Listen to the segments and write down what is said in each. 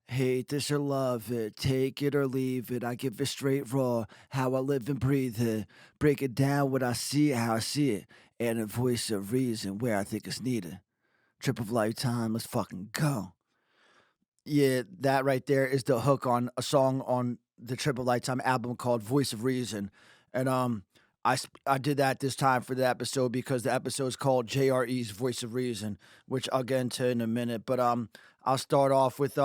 Hate this or love it, take it or leave it. I give it straight raw, how I live and breathe it. Break it down what I see, how I see it, and a voice of reason where I think it's needed. Trip of lifetime, let's fucking go. Yeah, that right there is the hook on a song on the Trip of Lifetime album called Voice of Reason. And I did that this time for the episode because the episode is called JRE's Voice of Reason, which I'll get into in a minute. But I'll start off with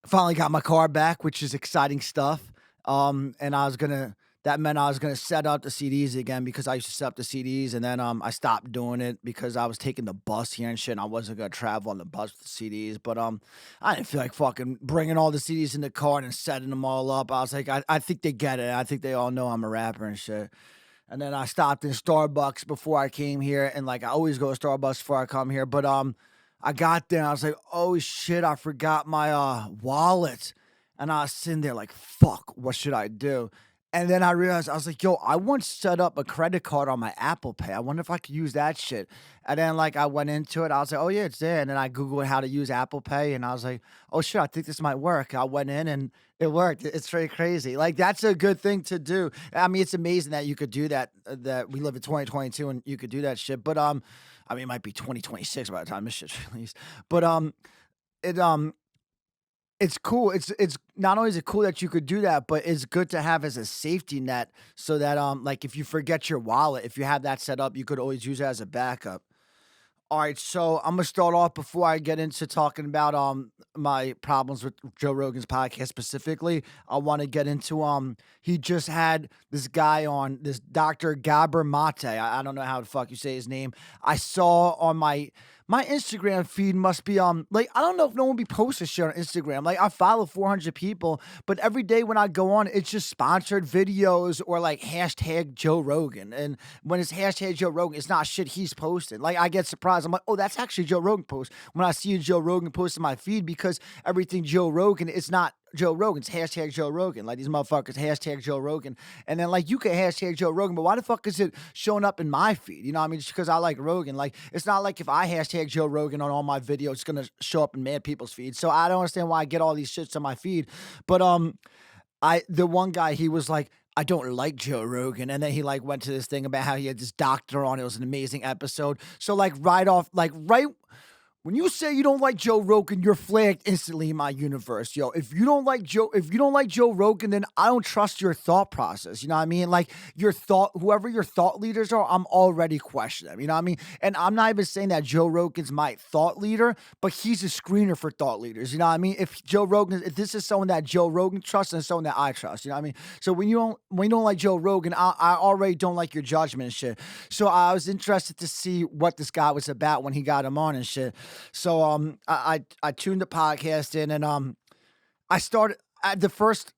finally got my car back, which is exciting stuff. And that meant I was gonna set up the CDs again because I used to set up the CDs, and then I stopped doing it because I was taking the bus here and shit, and I wasn't gonna travel on the bus with the CDs. But I didn't feel like fucking bringing all the CDs in the car and setting them all up. I was like, I think they get it. I think they all know I'm a rapper and shit. And then I stopped in Starbucks before I came here, and like I always go to Starbucks before I come here. But I got there and I was like, oh shit, I forgot my wallet. And I was sitting there like, fuck, what should I do? And then I realized I was like, yo, I once set up a credit card on my Apple Pay. I wonder if I could use that shit. And then like I went into it, I was like, oh yeah, it's there. And then I Googled how to use Apple Pay and I was like, oh shit, I think this might work. I went in and it worked. It's very crazy. Like that's a good thing to do. I mean, it's amazing that you could do that, that we live in 2022 and you could do that shit. But I mean, it might be 2026 by the time this shit's released. But it it's cool. It's not only is it cool that you could do that, but it's good to have as a safety net so that like if you forget your wallet, if you have that set up, you could always use it as a backup. All right, so I'm gonna start off before I get into talking about my problems with Joe Rogan's podcast specifically. I want to get into he just had this guy on, this Dr. Gabor Mate. I don't know how the fuck you say his name. I saw on my Instagram feed must be like I don't know if no one be posting shit on Instagram. Like I follow 400 people, but every day when I go on, it's just sponsored videos or like hashtag Joe Rogan. And when it's hashtag Joe Rogan, it's not shit he's posted. Like I get surprised. I'm like, oh, that's actually Joe Rogan post. When I see a Joe Rogan post in my feed, because everything Joe Rogan, it's not Joe Rogan's hashtag Joe Rogan. Like these motherfuckers hashtag Joe Rogan. And then like you can hashtag Joe Rogan, but why the fuck is it showing up in my feed? You know what I mean? Just because I like Rogan. Like it's not like if I hashtag Joe Rogan on all my videos, it's gonna show up in mad people's feeds. So I don't understand why I get all these shits on my feed. But the one guy, he was like, I don't like Joe Rogan. And then he like went to this thing about how he had this doctor on. It was an amazing episode. So like right off, like right when you say you don't like Joe Rogan, you're flagged instantly in my universe, yo. If you don't like Joe Rogan, then I don't trust your thought process. You know what I mean? Like whoever your thought leaders are, I'm already questioning them. You know what I mean? And I'm not even saying that Joe Rogan's my thought leader, but he's a screener for thought leaders. You know what I mean? If this is someone that Joe Rogan trusts and someone that I trust, you know what I mean? So when you don't like Joe Rogan, I already don't like your judgment and shit. So I was interested to see what this guy was about when he got him on and shit. So I tuned the podcast in and I started at the first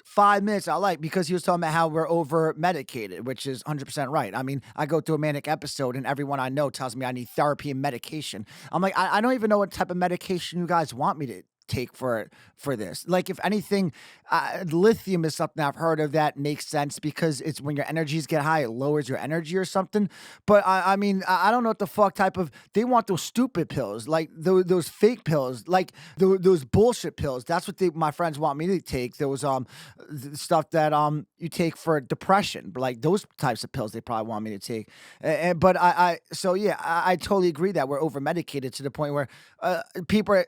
5 minutes I like because he was talking about how we're over medicated, which is 100% right. I mean, I go through a manic episode and everyone I know tells me I need therapy and medication. I'm like, I don't even know what type of medication you guys want me to take for this. Like if anything, lithium is something I've heard of that makes sense because it's when your energies get high, it lowers your energy or something. But I mean, I don't know what the fuck type of, they want those stupid pills, like those fake pills, like those bullshit pills. That's what my friends want me to take. Those stuff that you take for depression, like those types of pills they probably want me to take. But so yeah, I totally agree that we're over medicated to the point where people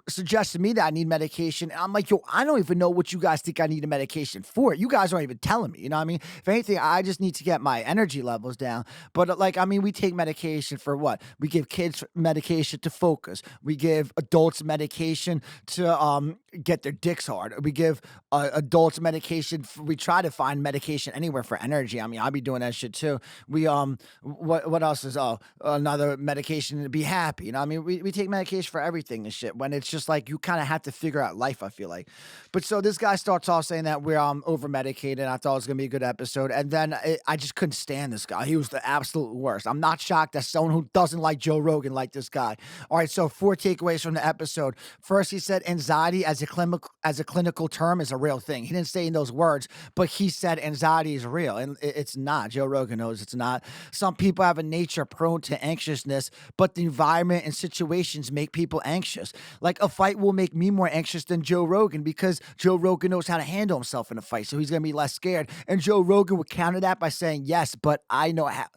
suggested me that I need medication. And I'm like, yo, I don't even know what you guys think I need a medication for. You guys aren't even telling me. You know what I mean? If anything, I just need to get my energy levels down. But like, I mean, we take medication for what? We give kids medication to focus. We give adults medication to get their dicks hard. We give adults medication. We try to find medication anywhere for energy. I mean, I'll be doing that shit too. We what else is another medication to be happy? You know what I mean? We take medication for everything and shit when it's just like you kind of have to figure out life, I feel like. But so this guy starts off saying that we're over medicated. I thought it was gonna be a good episode, and then I just couldn't stand this guy. He was the absolute worst. I'm not shocked that someone who doesn't like Joe Rogan like this guy. All right, so 4 takeaways from the episode. First, he said anxiety as a clinical term is a real thing. He didn't say in those words, but he said anxiety is real, and it's not. Joe Rogan knows it's not. Some people have a nature prone to anxiousness, but the environment and situations make people anxious. Like a fight will make me more anxious than Joe Rogan because Joe Rogan knows how to handle himself in a fight, so he's gonna be less scared. And Joe Rogan would counter that by saying, "Yes, but I know how."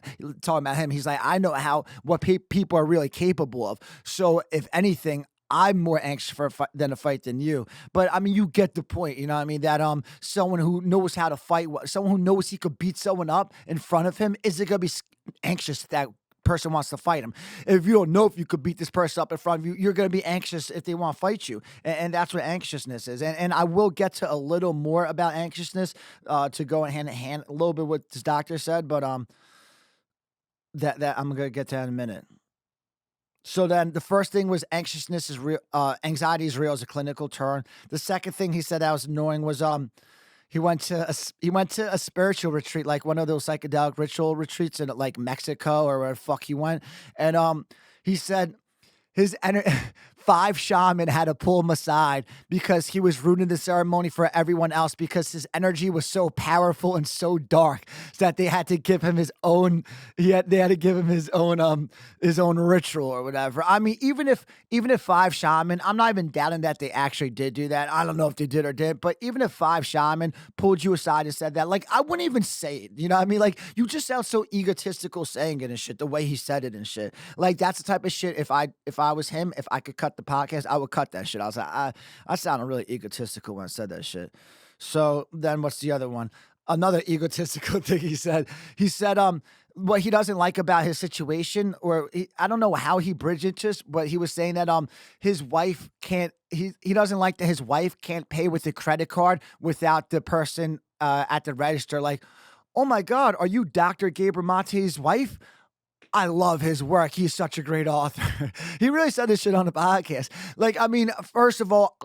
Talking about him, he's like, "I know how what people are really capable of. So if anything." I'm more anxious for a fight than you, but I mean, you get the point. You know what I mean? That someone who knows how to fight, someone who knows he could beat someone up in front of him, isn't gonna be anxious if that person wants to fight him. If you don't know if you could beat this person up in front of you, you're gonna be anxious if they want to fight you, and that's what anxiousness is. And I will get to a little more about anxiousness to go hand in hand a little bit what this doctor said, but that I'm gonna get to that in a minute. So then the first thing was anxiousness is real, anxiety is real as a clinical term. The second thing he said that was annoying was he went to a spiritual retreat, like one of those psychedelic ritual retreats in like Mexico or where the fuck he went. And he said his 5 shaman had to pull him aside because he was ruining the ceremony for everyone else because his energy was so powerful and so dark that they had to give him they had to give him his own ritual or whatever. I mean, even if 5 shaman, I'm not even doubting that they actually did do that. I don't know if they did or did, but even if 5 shaman pulled you aside and said that, like, I wouldn't even say it. You know what I mean? Like, you just sound so egotistical saying it and shit, the way he said it and shit. Like, that's the type of shit, if I was him, if I could cut the podcast, I would cut that shit. I was like, I sounded really egotistical when I said that shit. So then what's the other one? Another egotistical thing he said. He said, what he doesn't like about his situation, I don't know how he bridged it to, but he was saying that his wife can't, he doesn't like that his wife can't pay with a credit card without the person at the register. Like, oh my God, are you Dr. Gabriel Mate's wife? I love his work. He's such a great author. He really said this shit on the podcast. Like, I mean, first of all,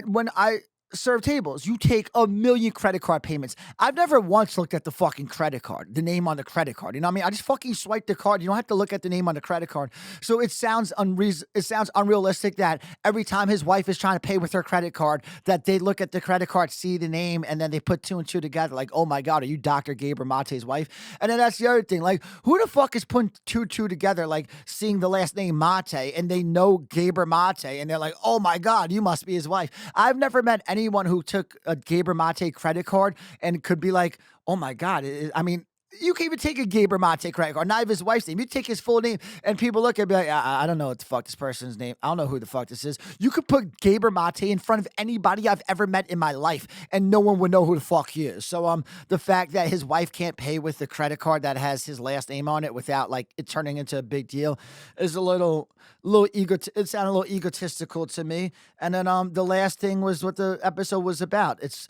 when I serve tables, you take a million credit card payments. I've never once looked at the fucking credit card, the name on the credit card. You know what I mean? I just fucking swipe the card. You don't have to look at the name on the credit card. So it sounds unrealistic that every time his wife is trying to pay with her credit card, that they look at the credit card, see the name, and then they put 2 and 2 together. Like, oh my God, are you Dr. Gabriel Mate's wife? And then that's the other thing. Like, who the fuck is putting 2 2 together, like seeing the last name Mate, and they know Gabriel Mate, and they're like, oh my God, you must be his wife. I've never met anyone who took a Gabriel Mate credit card and could be like, oh my God. I mean, you can even take a Gabriel Mate credit card, not even his wife's name. You take his full name, and people look at me like, I don't know what the fuck this person's name. I don't know who the fuck this is. You could put Gabriel Mate in front of anybody I've ever met in my life, and no one would know who the fuck he is. So the fact that his wife can't pay with the credit card that has his last name on it without like it turning into a big deal is it sounded a little egotistical to me. And then the last thing was what the episode was about. It's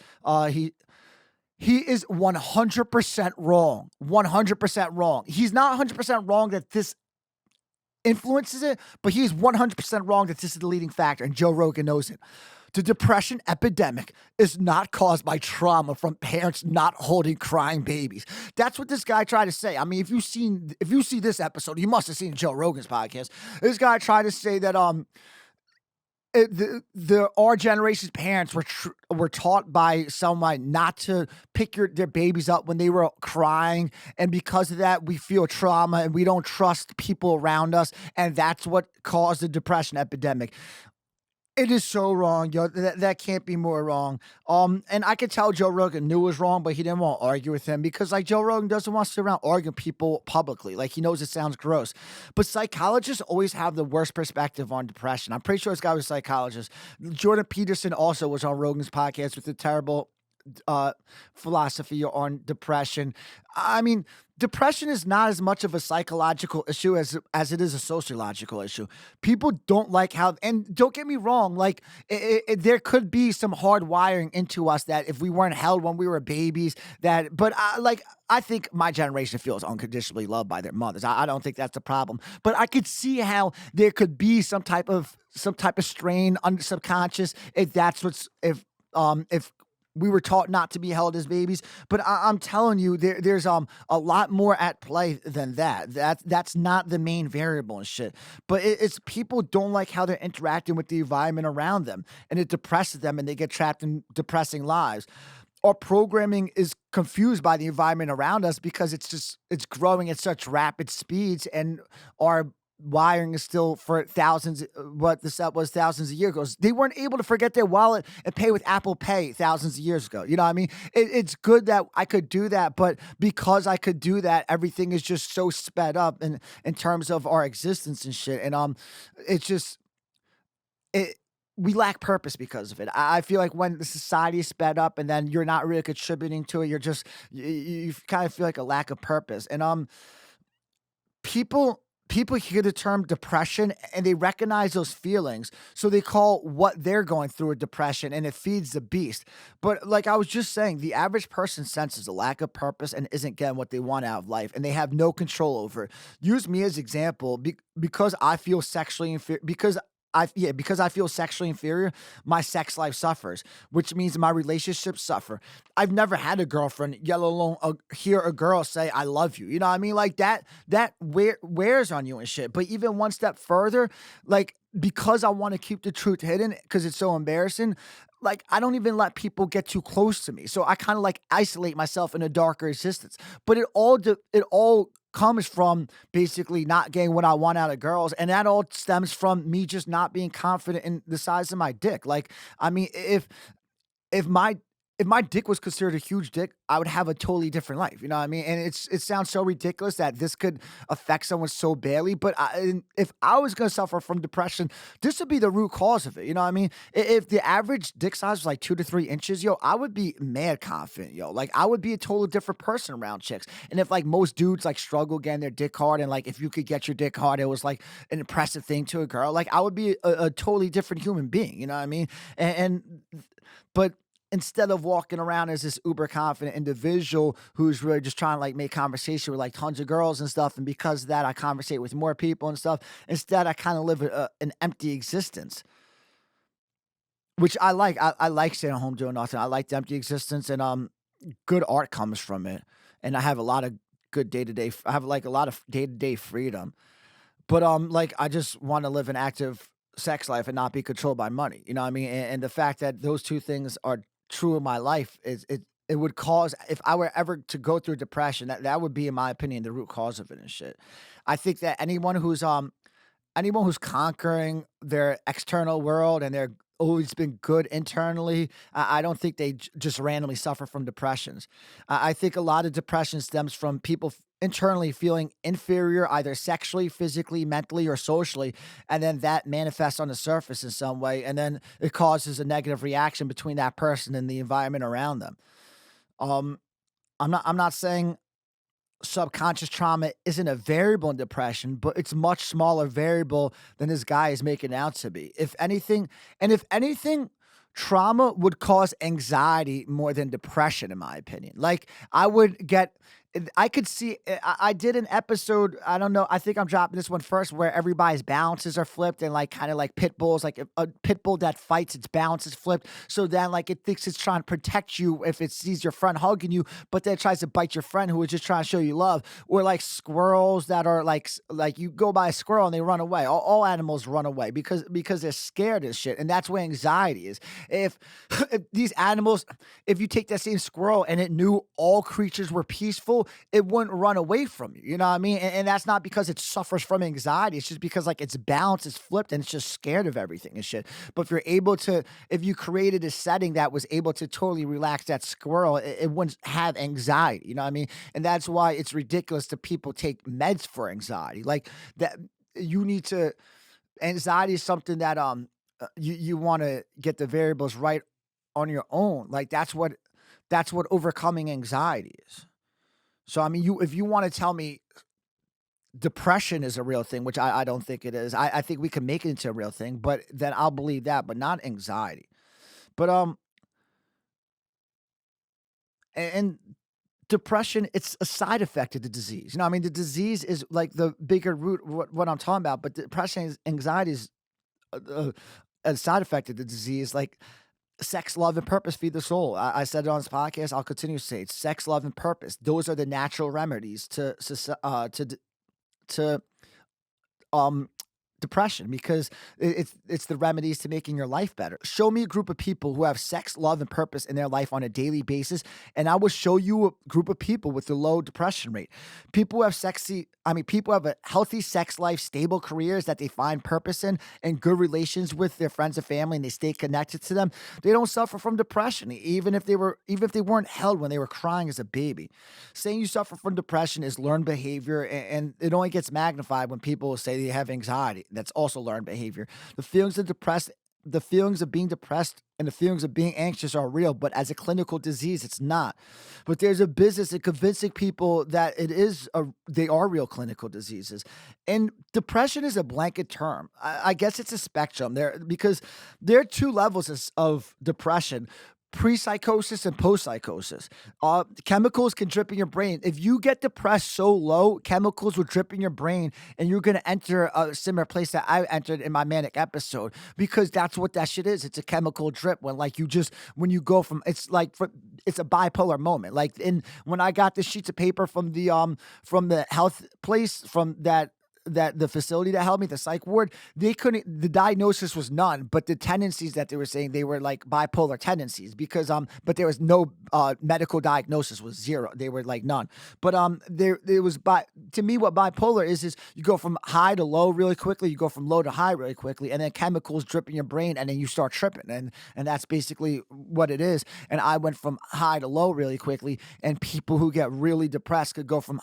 he is 100% wrong. 100% wrong. He's not 100% wrong that this influences it, but he's 100% wrong that this is the leading factor, and Joe Rogan knows it. The depression epidemic is not caused by trauma from parents not holding crying babies. That's what this guy tried to say. I mean, if you see this episode, you must have seen Joe Rogan's podcast. This guy tried to say that our generation's parents were taught by someone not to pick their babies up when they were crying, and because of that, we feel trauma and we don't trust people around us, and that's what caused the depression epidemic. It is so wrong, yo. That can't be more wrong. And I could tell Joe Rogan knew it was wrong, but he didn't want to argue with him because, like, Joe Rogan doesn't want to sit around arguing people publicly. Like, he knows it sounds gross. But psychologists always have the worst perspective on depression. I'm pretty sure this guy was a psychologist. Jordan Peterson also was on Rogan's podcast with the terrible uh, philosophy on depression. I mean, depression is not as much of a psychological issue as it is a sociological issue. People don't like how, and don't get me wrong, like there could be some hard wiring into us that if we weren't held when we were babies, that. But I think my generation feels unconditionally loved by their mothers. I don't think that's the problem. But I could see how there could be some type of strain under subconscious if that's what's if we were taught not to be held as babies. But I'm telling you, there's a lot more at play than that. That's not the main variable and shit. But it's people don't like how they're interacting with the environment around them, and it depresses them, and they get trapped in depressing lives. Our programming is confused by the environment around us because it's growing at such rapid speeds, and our wiring is still for thousands, what the set was thousands of years ago. They weren't able to forget their wallet and pay with Apple Pay thousands of years ago. You know what I mean? It's good that I could do that, but because I could do that, everything is just so sped up in terms of our existence and shit. And it's just it we lack purpose because of it. I feel like when the society is sped up and then you're not really contributing to it, you kind of feel like a lack of purpose. And people hear the term depression and they recognize those feelings, so they call what they're going through a depression, and it feeds the beast. But like I was just saying, the average person senses a lack of purpose and isn't getting what they want out of life, and they have no control over it. Use me as example, because I feel sexually inferior, because I feel sexually inferior, my sex life suffers, which means my relationships suffer. I've never had a girlfriend, yet alone hear a girl say "I love you." You know what I mean? Like that wears on you and shit. But even one step further, like because I want to keep the truth hidden because it's so embarrassing. Like I don't even let people get too close to me, so I kind of like isolate myself in a darker existence. But it all comes from basically not getting what I want out of girls, and that all stems from me just not being confident in the size of my dick. Like, I mean, if my if my dick was considered a huge dick, I would have a totally different life. You know what I mean? And it sounds so ridiculous that this could affect someone so badly. But if I was gonna suffer from depression, this would be the root cause of it. You know what I mean? If the average dick size was like 2 to 3 inches, yo, I would be mad confident, yo. Like I would be a totally different person around chicks. And if like most dudes like struggle getting their dick hard, and like if you could get your dick hard, it was like an impressive thing to a girl. Like I would be a totally different human being. You know what I mean? And but instead of walking around as this uber confident individual who's really just trying to like make conversation with like tons of girls and stuff, and because of that I conversate with more people and stuff. Instead, I kind of live an empty existence, which I like. I like staying home doing nothing. I like the empty existence, and good art comes from it, and I have a lot of good day to day. I have like a lot of day to day freedom. But, like, I just wanna live an active sex life and not be controlled by money, you know what I mean? And the fact that those 2 things are true in my life is it would cause, if I were ever to go through depression, that would be, in my opinion, the root cause of it and shit. I think that anyone who's conquering their external world and they're always been good internally, I don't think they just randomly suffer from depressions. I think a lot of depression stems from people internally feeling inferior, either sexually, physically, mentally, or socially, and then that manifests on the surface in some way, and then it causes a negative reaction between that person and the environment around them. Um, I'm not saying subconscious trauma isn't a variable in depression, but it's much smaller variable than this guy is making it out to be. If anything, trauma would cause anxiety more than depression, in my opinion. Like I could see. I did an episode. I don't know. I think I'm dropping this one first, where everybody's balances are flipped, and like kind of like pit bulls. Like a pit bull that fights, its balance is flipped. So then, like it thinks it's trying to protect you if it sees your friend hugging you, but then it tries to bite your friend who was just trying to show you love. Or like squirrels that are like you go by a squirrel and they run away. All animals run away because they're scared as shit, and that's where anxiety is. If if these animals, if you take that same squirrel and it knew all creatures were peaceful, it wouldn't run away from you. You know what I mean? And that's not because it suffers from anxiety. It's just because like its balance is flipped and it's just scared of everything and shit. But if you created a setting that was able to totally relax that squirrel, it wouldn't have anxiety. You know what I mean? And that's why it's ridiculous that people take meds for anxiety. Like that, you need to. Anxiety is something that you want to get the variables right on your own. Like that's what That's what overcoming anxiety is. So, I mean, if you wanna tell me depression is a real thing, which I don't think it is, I think we can make it into a real thing, but then I'll believe that, but not anxiety. But, and depression, it's a side effect of the disease. You know, I mean, the disease is like the bigger root, what I'm talking about, but depression, anxiety is a side effect of the disease. Like sex, love, and purpose feed the soul. I said it on this podcast. I'll continue to say it. Sex, love, and purpose. Those are the natural remedies to um depression, because it's the remedies to making your life better. Show me a group of people who have sex, love, and purpose in their life on a daily basis, and I will show you a group of people with a low depression rate. People who have people have a healthy sex life, stable careers that they find purpose in, and good relations with their friends and family, and they stay connected to them. They don't suffer from depression, even if they weren't held when they were crying as a baby. Saying you suffer from depression is learned behavior, and it only gets magnified when people say they have anxiety. That's also learned behavior. The feelings of depressed, the feelings of being depressed and the feelings of being anxious are real, but as a clinical disease, it's not. But there's a business in convincing people that they are real clinical diseases. And depression is a blanket term. I guess it's a spectrum there, because there are two levels of depression: pre-psychosis and post-psychosis. Chemicals can drip in your brain. If you get depressed so low, chemicals will drip in your brain, and you're gonna enter a similar place that I entered in my manic episode, because that's what that shit is. It's a chemical drip when like when you go from it's a bipolar moment. Like in when I got the sheets of paper from the health place from that the facility that held me, the psych ward, the diagnosis was none, but the tendencies that they were saying, they were like bipolar tendencies, because but there was no medical diagnosis, was zero. They were like none. But there was to me, what bipolar is you go from high to low really quickly, you go from low to high really quickly, and then chemicals drip in your brain, and then you start tripping, and that's basically what it is. And I went from high to low really quickly, and people who get really depressed could go from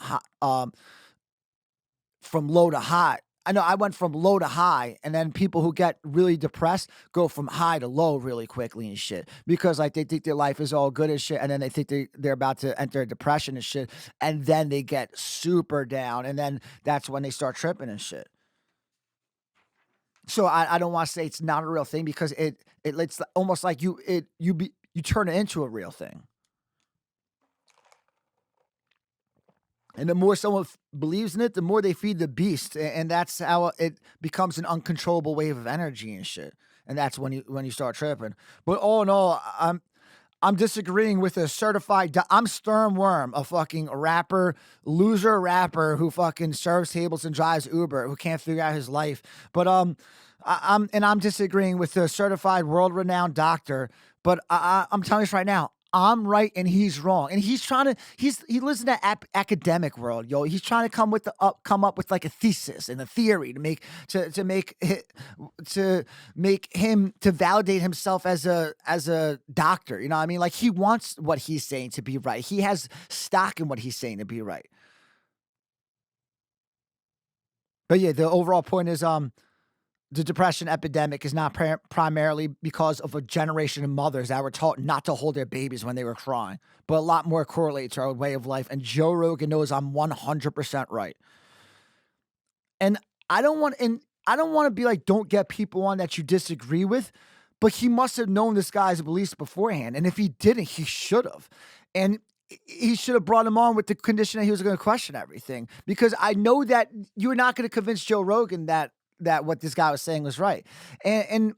low to high. I know I went from low to high, and then people who get really depressed go from high to low really quickly and shit, because like they think their life is all good as shit, and then they think they're about to enter a depression and shit, and then they get super down, and then that's when they start tripping and shit. So I don't want to say it's not a real thing, because it's almost like you turn it into a real thing. And the more someone believes in it, the more they feed the beast, and that's how it becomes an uncontrollable wave of energy and shit. And that's when you start tripping. But all in all, I'm disagreeing with a certified. I'm Sterm Worm, a fucking rapper, loser rapper who fucking serves tables and drives Uber, who can't figure out his life. But I'm disagreeing with a certified world renowned doctor. But I'm telling you this right now, I'm right and he's wrong. And he lives in that academic world, yo. He's trying to come up with like a thesis and a theory to make him, to validate himself as a doctor. You know what I mean? Like he wants what he's saying to be right. He has stock in what he's saying to be right. But yeah, the overall point is the depression epidemic is not primarily because of a generation of mothers that were taught not to hold their babies when they were crying, but a lot more correlates to our way of life. And Joe Rogan knows I'm 100% right. And I don't want to be like, don't get people on that you disagree with, but he must have known this guy's beliefs beforehand. And if he didn't, he should have. And he should have brought him on with the condition that he was going to question everything, because I know that you're not going to convince Joe Rogan that what this guy was saying was right. And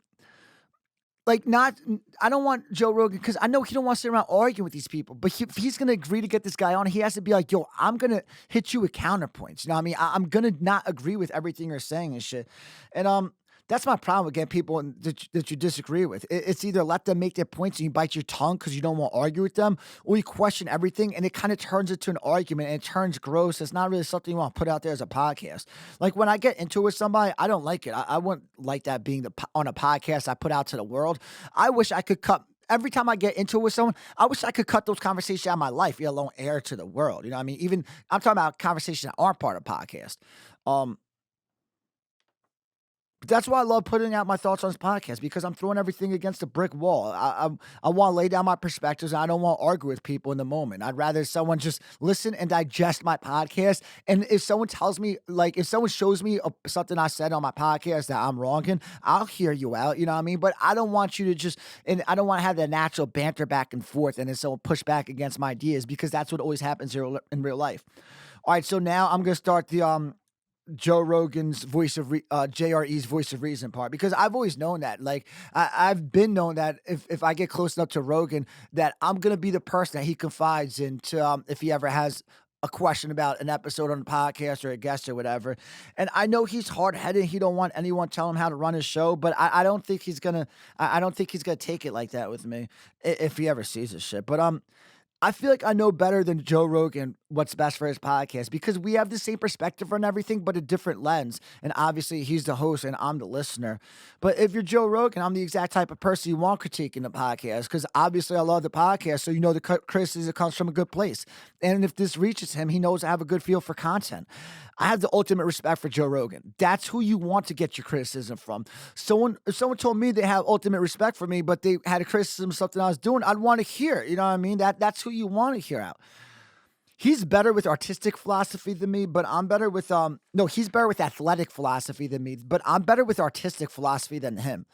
like, not, I don't want Joe Rogan, because I know he don't want to sit around arguing with these people. But if he's going to agree to get this guy on, he has to be like, yo, I'm going to hit you with counterpoints. You know what I mean? I'm going to not agree with everything you're saying and shit. And that's my problem with getting people that you disagree with. It's either let them make their points and you bite your tongue because you don't want to argue with them, or you question everything and it kind of turns into an argument and it turns gross. It's not really something you want to put out there as a podcast. Like when I get into it with somebody, I don't like it. I wouldn't like that being on a podcast I put out to the world. I wish I could cut. Every time I get into it with someone, I wish I could cut those conversations out of my life, let alone air to the world. You know what I mean? Even I'm talking about conversations that aren't part of the podcast. That's why I love putting out my thoughts on this podcast because I'm throwing everything against a brick wall. I want to lay down my perspectives. And I don't want to argue with people in the moment. I'd rather someone just listen and digest my podcast. And if someone tells me, like, if someone shows me something I said on my podcast that I'm wrong in, I'll hear you out. You know what I mean? But I don't want you to just, and I don't want to have that natural banter back and forth and then someone push back against my ideas because that's what always happens here in real life. All right, so now I'm gonna start the Joe Rogan's JRE's voice of reason part because I've always known that. Like I've been known that if I get close enough to Rogan, that I'm gonna be the person that he confides in to if he ever has a question about an episode on the podcast or a guest or whatever. And I know he's hard headed. He don't want anyone telling him how to run his show, but I don't think he's gonna. I don't think he's gonna take it like that with me if he ever sees this shit. But I feel like I know better than Joe Rogan what's best for his podcast because we have the same perspective on everything, but a different lens. And obviously, he's the host and I'm the listener. But if you're Joe Rogan, I'm the exact type of person you want critiquing the podcast because obviously I love the podcast, so you know the criticism comes from a good place. And if this reaches him, he knows I have a good feel for content. I have the ultimate respect for Joe Rogan. That's who you want to get your criticism from. If someone told me they have ultimate respect for me, but they had a criticism of something I was doing, I'd want to hear. You know what I mean? That's who you want to hear out. He's better with artistic philosophy than me, but I'm better with no, he's better with athletic philosophy than me, but I'm better with artistic philosophy than him.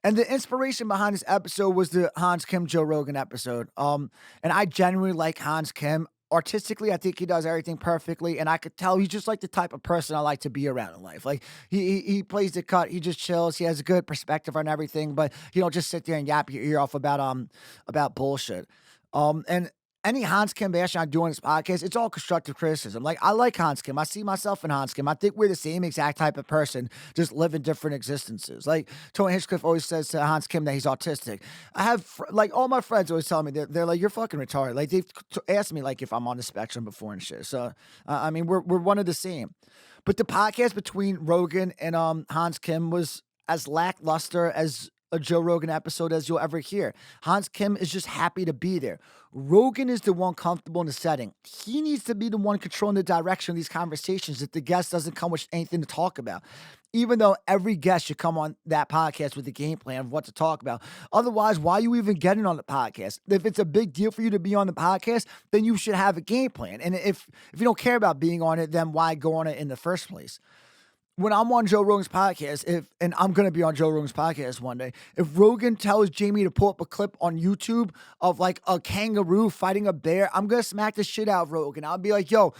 And the inspiration behind this episode was the Hans Kim Joe Rogan episode. And I genuinely like Hans Kim. Artistically, I think he does everything perfectly, and I could tell he's just like the type of person I like to be around in life. Like he plays the cut, he just chills, he has a good perspective on everything, but he don't just sit there and yap your ear off about bullshit. And any Hans Kim bashing I do on this podcast, it's all constructive criticism. Like I like Hans Kim, I see myself in Hans Kim. I think we're the same exact type of person, just living different existences. Like Tony Hinchcliffe always says to Hans Kim that he's autistic. I have like all my friends always tell me they're like you're fucking retarded. Like they've asked me like if I'm on the spectrum before and shit. So I mean we're one of the same. But the podcast between Rogan and Hans Kim was as lackluster as a Joe Rogan episode as you'll ever hear. Hans Kim is just happy to be there. Rogan is the one comfortable in the setting. He needs to be the one controlling the direction of these conversations if the guest doesn't come with anything to talk about. Even though every guest should come on that podcast with a game plan of what to talk about. Otherwise, why are you even getting on the podcast? If it's a big deal for you to be on the podcast, then you should have a game plan. And if you don't care about being on it, then why go on it in the first place? When I'm on Joe Rogan's podcast, and I'm gonna be on Joe Rogan's podcast one day, if Rogan tells Jamie to pull up a clip on YouTube of like a kangaroo fighting a bear, I'm gonna smack the shit out of Rogan. I'll be like, yo,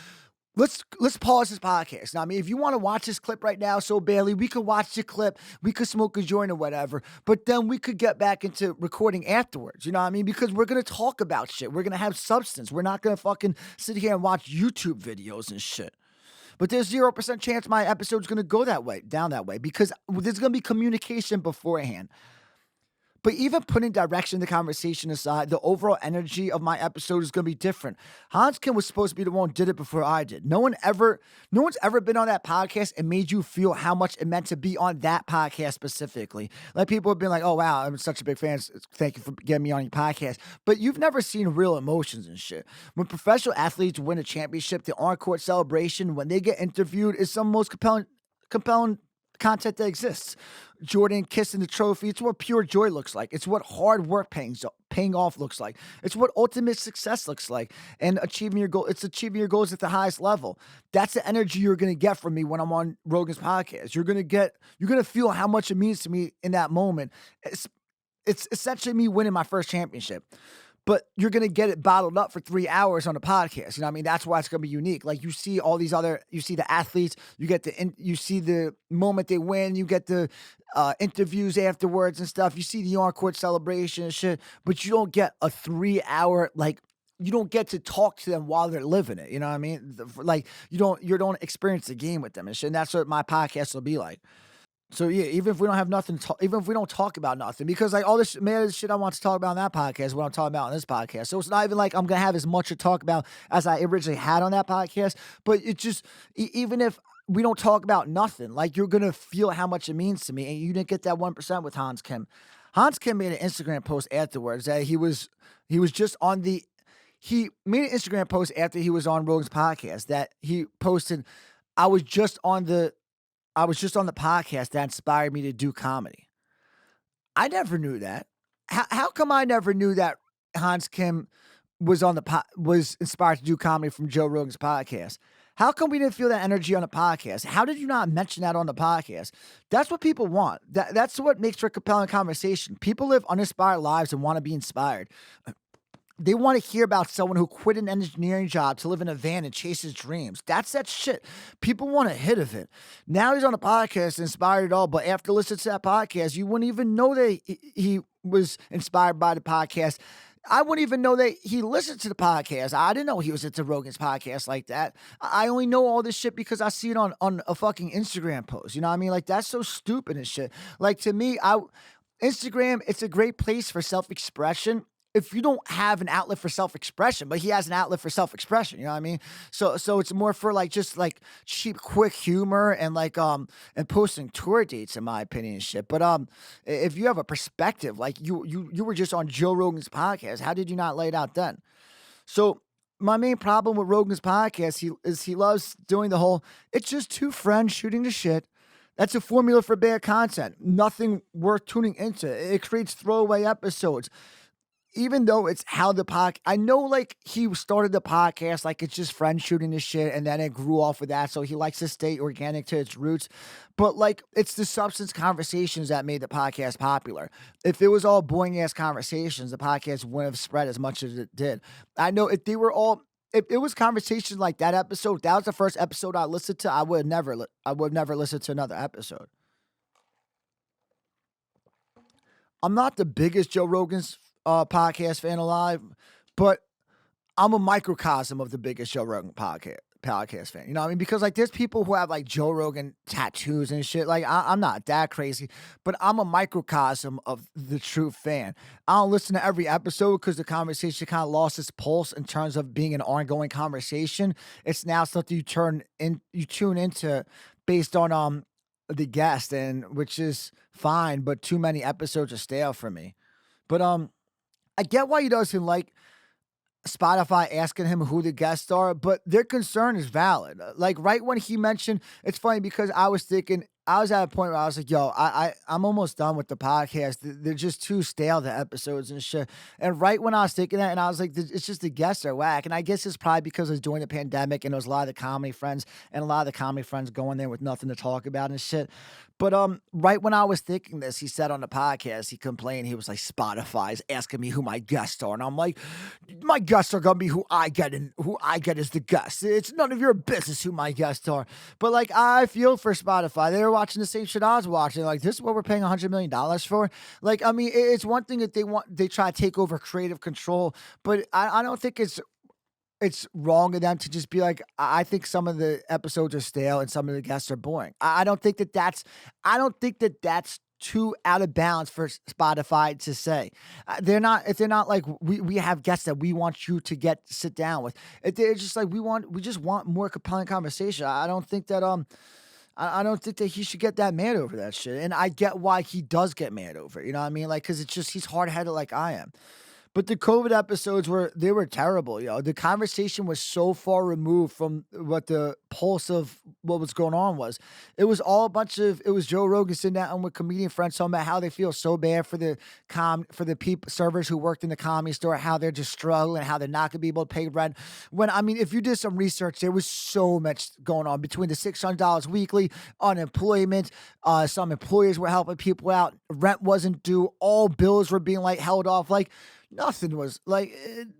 let's pause this podcast. Now, I mean, if you want to watch this clip right now so badly, we could watch the clip, we could smoke a joint or whatever, but then we could get back into recording afterwards. You know what I mean? Because we're gonna talk about shit. We're gonna have substance. We're not gonna fucking sit here and watch YouTube videos and shit. But there's 0% chance my episode's going to go down that way, because there's going to be communication beforehand. But even putting direction the conversation aside, the overall energy of my episode is going to be different. Hans Kim was supposed to be the one who did it before I did. No one's ever been on that podcast and made you feel how much it meant to be on that podcast specifically. Like people have been like, oh wow, I'm such a big fan. Thank you for getting me on your podcast. But you've never seen real emotions and shit. When professional athletes win a championship, the on-court celebration, when they get interviewed, is some of the most compelling content that exists. Jordan kissing the trophy, it's what pure joy looks like. It's what hard work paying off looks like. It's what ultimate success looks like. And achieving your goal, it's achieving your goals at the highest level. That's the energy you're going to get from me when I'm on Rogan's podcast. You're going to feel how much it means to me in that moment. It's essentially me winning my first championship. But you're going to get it bottled up for 3 hours on a podcast. You know what I mean? That's why it's going to be unique. Like you see you see the athletes, you see the moment they win, you get the interviews afterwards and stuff. You see the on-court celebration and shit, but you don't get a 3 hour, like, you don't get to talk to them while they're living it. You know what I mean? Like you don't experience the game with them and shit. And that's what my podcast will be like. So yeah, even if we don't have nothing, even if we don't talk about nothing, because like all this shit I want to talk about on that podcast, what I'm talking about on this podcast. So it's not even like I'm gonna have as much to talk about as I originally had on that podcast. But it just, even if we don't talk about nothing, like you're gonna feel how much it means to me, and you didn't get that 1% with Hans Kim. Hans Kim made an Instagram post afterwards that he was just on the. He made an Instagram post after he was on Rogan's podcast that he posted. I was just on the I was just on the podcast that inspired me to do comedy. I never knew that. How come I never knew that Hans Kim was inspired to do comedy from Joe Rogan's podcast? How come we didn't feel that energy on the podcast? How did you not mention that on the podcast? That's what people want. That's what makes for a compelling conversation. People live uninspired lives and want to be inspired. They want to hear about someone who quit an engineering job to live in a van and chase his dreams. That's that shit. People want a hit of it. Now he's on a podcast, inspired it all. But after listening to that podcast, you wouldn't even know that he was inspired by the podcast. I wouldn't even know that he listened to the podcast. I didn't know he was into Rogan's podcast like that. I only know all this shit because I see it on a fucking Instagram post. You know what I mean? Like, that's so stupid and shit. Like, to me, Instagram, it's a great place for self-expression if you don't have an outlet for self-expression, but he has an outlet for self-expression, you know what I mean? So it's more for like just like cheap, quick humor and like and posting tour dates, in my opinion, and shit. But if you have a perspective, like you were just on Joe Rogan's podcast, how did you not lay it out then? So my main problem with Rogan's podcast, he loves doing the whole it's just two friends shooting the shit. That's a formula for bad content. Nothing worth tuning into. It creates throwaway episodes. Even though it's how the podcast, I know like he started the podcast like it's just friends shooting this shit and then it grew off of that. So he likes to stay organic to its roots. But like it's the substance conversations that made the podcast popular. If it was all boring ass conversations, the podcast wouldn't have spread as much as it did. I know if they were all, if it was conversations like that episode, that was the first episode I listened to, I would never listen to another episode. I'm not the biggest Joe Rogan's podcast fan alive, but I'm a microcosm of the biggest Joe Rogan podcast fan. You know what I mean? Because like there's people who have like Joe Rogan tattoos and shit. Like I'm not that crazy, but I'm a microcosm of the true fan. I don't listen to every episode because the conversation kind of lost its pulse in terms of being an ongoing conversation. It's now something you tune into based on the guest, and which is fine, but too many episodes are stale for me. But I get why he doesn't like Spotify asking him who the guests are, but their concern is valid. Like right when he mentioned, it's funny because I was thinking, I was at a point where I was like, yo, I'm almost done with the podcast. They're just too stale, the episodes and shit. And right when I was thinking that, and I was like, it's just the guests are whack. And I guess it's probably because it was during the pandemic and there was a lot of the comedy friends and a lot of the comedy friends going there with nothing to talk about and shit. But right when I was thinking this, he said on the podcast, he complained, he was like, Spotify's asking me who my guests are. And I'm like, my guests are gonna be who I get, and who I get is the guests. It's none of your business who my guests are. But like I feel for Spotify. They were watching the same shit I was watching. Like, this is what we're paying $100 million for. Like, I mean, it's one thing that they try to take over creative control, but I don't think it's wrong of them to just be like, I think some of the episodes are stale and some of the guests are boring. I don't think that's too out of bounds for Spotify to say. If they're not like, we have guests that we want you to sit down with. If they're just like, we just want more compelling conversation. I don't think that I don't think that he should get that mad over that shit. And I get why he does get mad over it. You know what I mean? Like, cause it's just, he's hard headed like I am. But the COVID episodes were terrible, yo. The conversation was so far removed from what the pulse of what was going on was. It was Joe Rogan sitting down with comedian friends talking about how they feel so bad for the people servers who worked in the comedy store, how they're just struggling, how they're not gonna be able to pay rent. When I mean, if you did some research, there was so much going on between the $600 weekly, unemployment, some employers were helping people out, rent wasn't due, all bills were being like held off, like. Nothing was like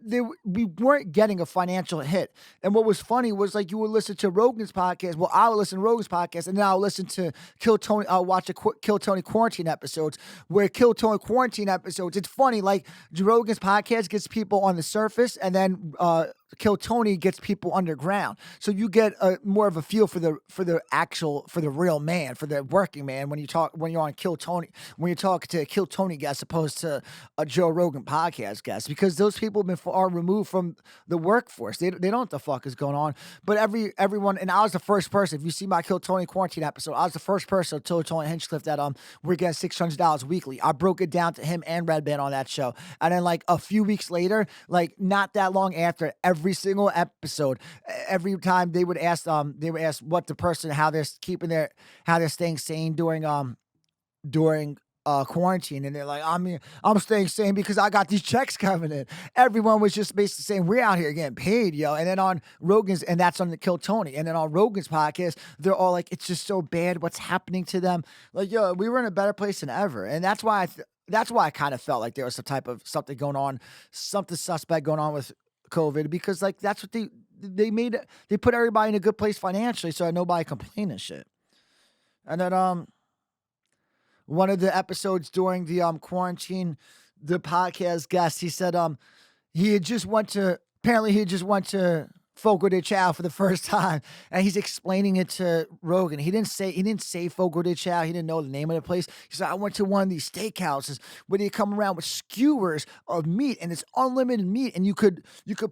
we weren't getting a financial hit. And what was funny was like you would listen to Rogan's podcast. Well, I would listen to Rogan's podcast, and then I would listen to Kill Tony. I'll watch Kill Tony quarantine episodes. Where Kill Tony quarantine episodes, it's funny. Like Rogan's podcast gets people on the surface, and then Kill Tony gets people underground. So you get more of a feel for the real man, for the working man when you're on Kill Tony, when you talk to Kill Tony guest opposed to a Joe Rogan podcast guest, because those people have been far removed from the workforce. They don't know what the fuck is going on. But everyone, and I was the first person, if you see my Kill Tony quarantine episode, I was the first person to tell Tony Hinchcliffe that we're getting $600 weekly. I broke it down to him and Red Band on that show. And then like a few weeks later, like not that long after, every single episode. Every time they would ask what the person how they're how they're staying sane during quarantine, and they're like, I'm staying sane because I got these checks coming in. Everyone was just basically saying we're out here getting paid, yo. And then on Rogan's, and that's on the Kill Tony, and then on Rogan's podcast, they're all like, it's just so bad what's happening to them. Like, yo, we were in a better place than ever, and that's why I kind of felt like there was some type of something going on, something suspect going on with COVID, because like that's what they put everybody in a good place financially, so nobody complained and shit. And then one of the episodes during the quarantine, the podcast guest, he said he had just went to apparently he just went to Fogo de Chao for the first time, and he's explaining it to Rogan. He didn't say Fogo de Chao. He didn't know the name of the place. He said, I went to one of these steakhouses where they come around with skewers of meat, and it's unlimited meat, and you could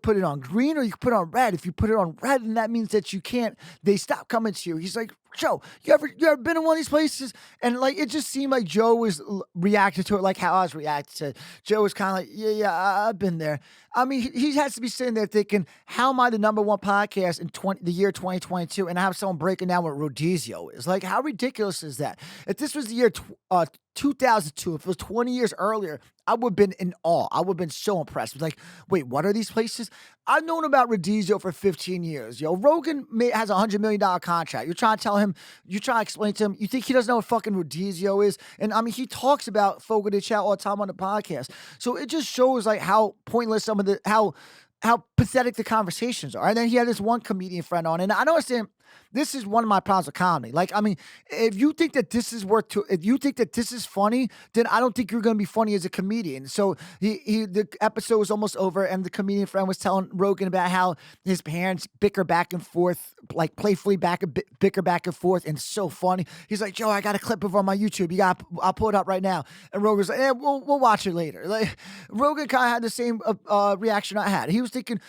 put it on green or you could put it on red. If you put it on red, then that means that you can't. They stop coming to you. He's like, Joe, you ever been in one of these places? And like it just seemed like Joe was reacting to it like how I was reacting to it. Joe was kind of like, yeah, I've been there. I mean, he has to be sitting there thinking, how am I the number one podcast in the year 2022, and I have someone breaking down what Rodizio is? Like, how ridiculous is that? If this was the year 2002, if it was 20 years earlier, I would have been in awe. I would have been so impressed. Like, wait, what are these places? I've known about Rodizio for 15 years. Yo, Rogan has a $100 million contract. You're trying to tell him, you're trying to explain to him, you think he doesn't know what fucking Rodizio is? And I mean, he talks about Fogo de Chao all the time on the podcast. So it just shows like how pointless how pathetic the conversations are. And then he had this one comedian friend on, and I don't understand. This is one of my problems with comedy. Like, I mean, if you think that this is if you think that this is funny, then I don't think you're going to be funny as a comedian. So the episode was almost over, and the comedian friend was telling Rogan about how his parents bicker back and forth, like playfully bicker back and forth, and it's so funny. He's like, Joe, I got a clip of it on my YouTube. I'll pull it up right now. And Rogan's like, we'll watch it later. Like, Rogan kind of had the same reaction I had. He was thinking,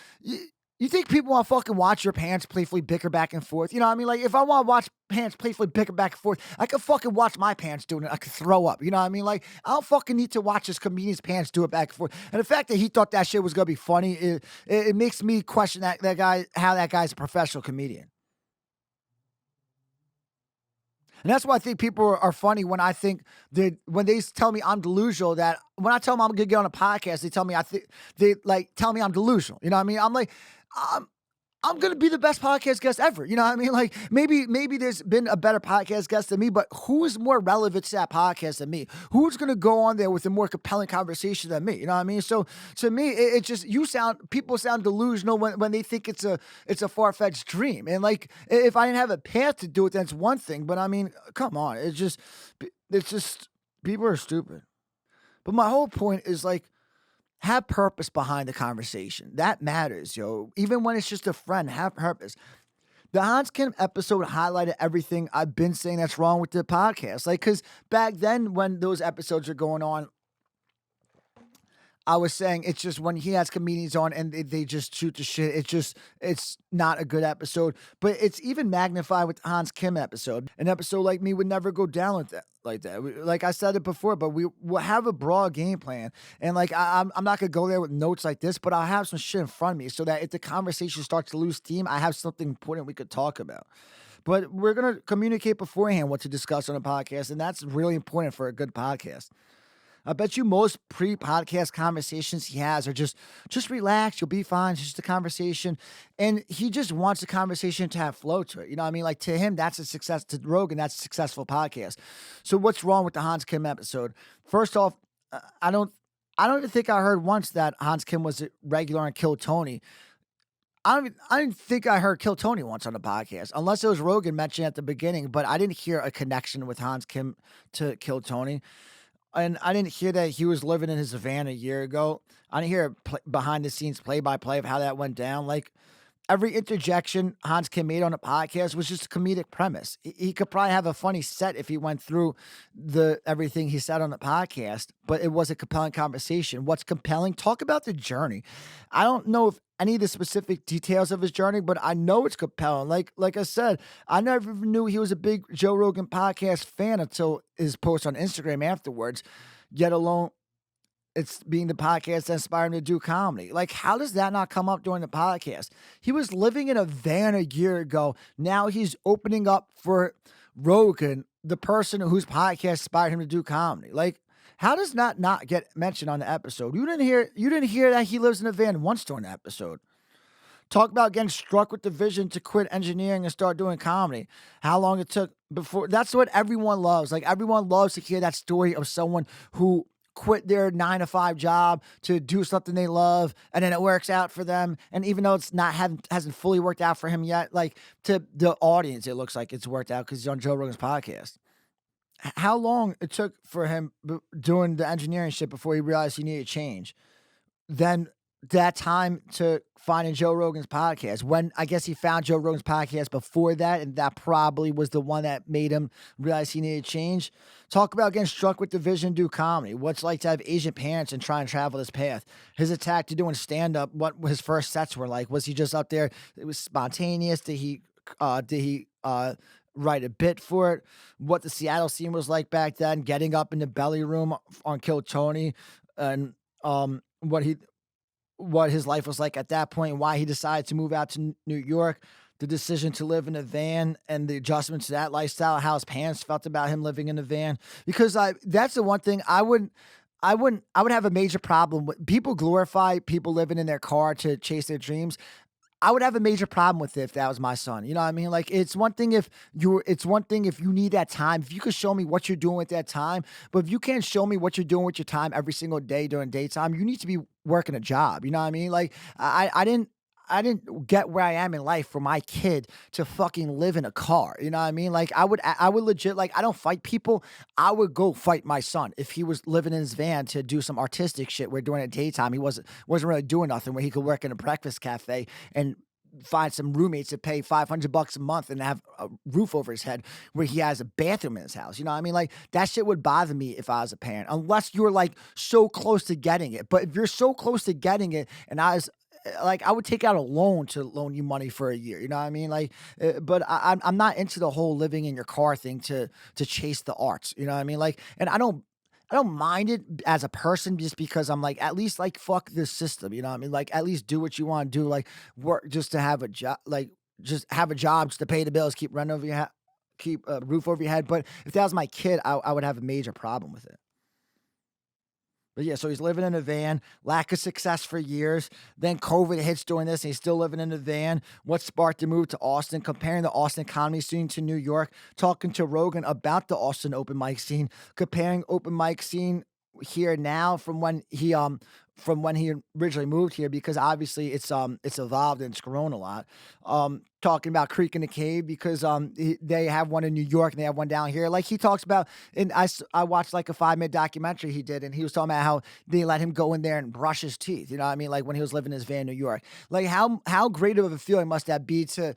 you think people want to fucking watch your pants playfully bicker back and forth? You know what I mean? Like, if I want to watch pants playfully bicker back and forth, I could fucking watch my pants doing it. I could throw up. You know what I mean? Like, I don't fucking need to watch this comedian's pants do it back and forth. And the fact that he thought that shit was going to be funny, it makes me question that guy, how that guy's a professional comedian. And that's why I think people are funny when when they tell me I'm delusional, that when I tell them I'm going to get on a podcast, they tell me tell me I'm delusional. You know what I mean? I'm like, I'm going to be the best podcast guest ever. You know what I mean? Like, maybe there's been a better podcast guest than me, but who is more relevant to that podcast than me? Who's going to go on there with a more compelling conversation than me? You know what I mean? So to me, it just, people sound delusional when they think it's a far-fetched dream. And like, if I didn't have a path to do it, that's one thing. But I mean, come on. It's just, people are stupid. But my whole point is like, have purpose behind the conversation. That matters, yo. Even when it's just a friend, have purpose. The Hans Kim episode highlighted everything I've been saying that's wrong with the podcast. Like, because back then when those episodes are going on, I was saying it's just when he has comedians on and they just shoot the shit, it's not a good episode. But it's even magnified with the Hans Kim episode. An episode like me would never go down like that. Like I said it before, but we will have a broad game plan. And like I'm not gonna go there with notes like this, but I'll have some shit in front of me so that if the conversation starts to lose steam, I have something important we could talk about. But we're gonna communicate beforehand what to discuss on a podcast, and that's really important for a good podcast. I bet you most pre-podcast conversations he has are just relax, you'll be fine, it's just a conversation. And he just wants the conversation to have flow to it. You know what I mean? Like, to him, that's a success. To Rogan, that's a successful podcast. So what's wrong with the Hans Kim episode? First off, I don't even think I heard once that Hans Kim was a regular on Kill Tony. I didn't think I heard Kill Tony once on the podcast, unless it was Rogan mentioned at the beginning, but I didn't hear a connection with Hans Kim to Kill Tony. And I didn't hear that he was living in his van a year ago. I didn't hear behind the scenes play-by-play of how that went down. Like, every interjection Hans Kim made on a podcast was just a comedic premise. He could probably have a funny set if he went through everything he said on the podcast, but it was a compelling conversation. What's compelling? Talk about the journey. I don't know if any of the specific details of his journey, but I know it's compelling. Like I said, I never knew he was a big Joe Rogan podcast fan until his post on Instagram afterwards, let alone it's being the podcast that inspired him to do comedy. Like, how does that not come up during the podcast? He was living in a van a year ago. Now he's opening up for Rogan, the person whose podcast inspired him to do comedy. Like, how does that not get mentioned on the episode? You didn't hear that he lives in a van once during the episode. Talk about getting struck with the vision to quit engineering and start doing comedy. How long it took before. That's what everyone loves. Like, everyone loves to hear that story of someone who quit their 9 to 5 job to do something they love, and then it works out for them. And even though it's not hasn't fully worked out for him yet, like, to the audience, it looks like it's worked out because he's on Joe Rogan's podcast. How long it took for him doing the engineering shit before he realized he needed change? Then that time to finding Joe Rogan's podcast. When I guess he found Joe Rogan's podcast before that, and that probably was the one that made him realize he needed change. Talk about getting struck with the vision to do comedy. What's it like to have Asian parents and try and travel this path? His attack to doing stand-up, what his first sets were like. Was he just up there? It was spontaneous. Did he write a bit for it? What the Seattle scene was like back then, getting up in the belly room on Kill Tony, and what his life was like at that point, why he decided to move out to New York, the decision to live in a van and the adjustments to that lifestyle, how his parents felt about him living in a van. Because that's the one thing I would have a major problem with. People glorify people living in their car to chase their dreams. I would have a major problem with it if that was my son. You know what I mean? Like, it's one thing if you need that time, if you could show me what you're doing with that time, but if you can't show me what you're doing with your time every single day during daytime, you need to be working a job. You know what I mean? Like, I didn't get where I am in life for my kid to fucking live in a car. You know what I mean? Like, I would legit, like, I don't fight people. I would go fight my son if he was living in his van to do some artistic shit where during the daytime he wasn't really doing nothing, where he could work in a breakfast cafe and find some roommates to pay $500 a month and have a roof over his head, where he has a bathroom in his house. You know what I mean? Like, that shit would bother me if I was a parent, unless you're like so close to getting it. But if you're so close to getting it, and I would take out a loan to loan you money for a year. You know what I mean? Like, but I'm not into the whole living in your car thing to chase the arts. You know what I mean? Like, and I don't mind it as a person, just because I'm like, at least, like, fuck this system. You know what I mean? Like, at least do what you want to do. Like, work just to have a job. Like, just have a job just to pay the bills, keep rent over your keep a roof over your head. But if that was my kid, I would have a major problem with it. But yeah, so he's living in a van, lack of success for years. Then COVID hits during this, and he's still living in a van. What sparked the move to Austin? Comparing the Austin comedy scene to New York. Talking to Rogan about the Austin open mic scene. Comparing open mic scene here now from when he originally moved here, because obviously it's evolved and it's grown a lot. Talking about Creek in the Cave, because they have one in New York and they have one down here. Like, he talks about, and I watched like a 5-minute documentary he did, and he was talking about how they let him go in there and brush his teeth. You know what I mean? Like, when he was living in his van in New York. Like, how great of a feeling must that be to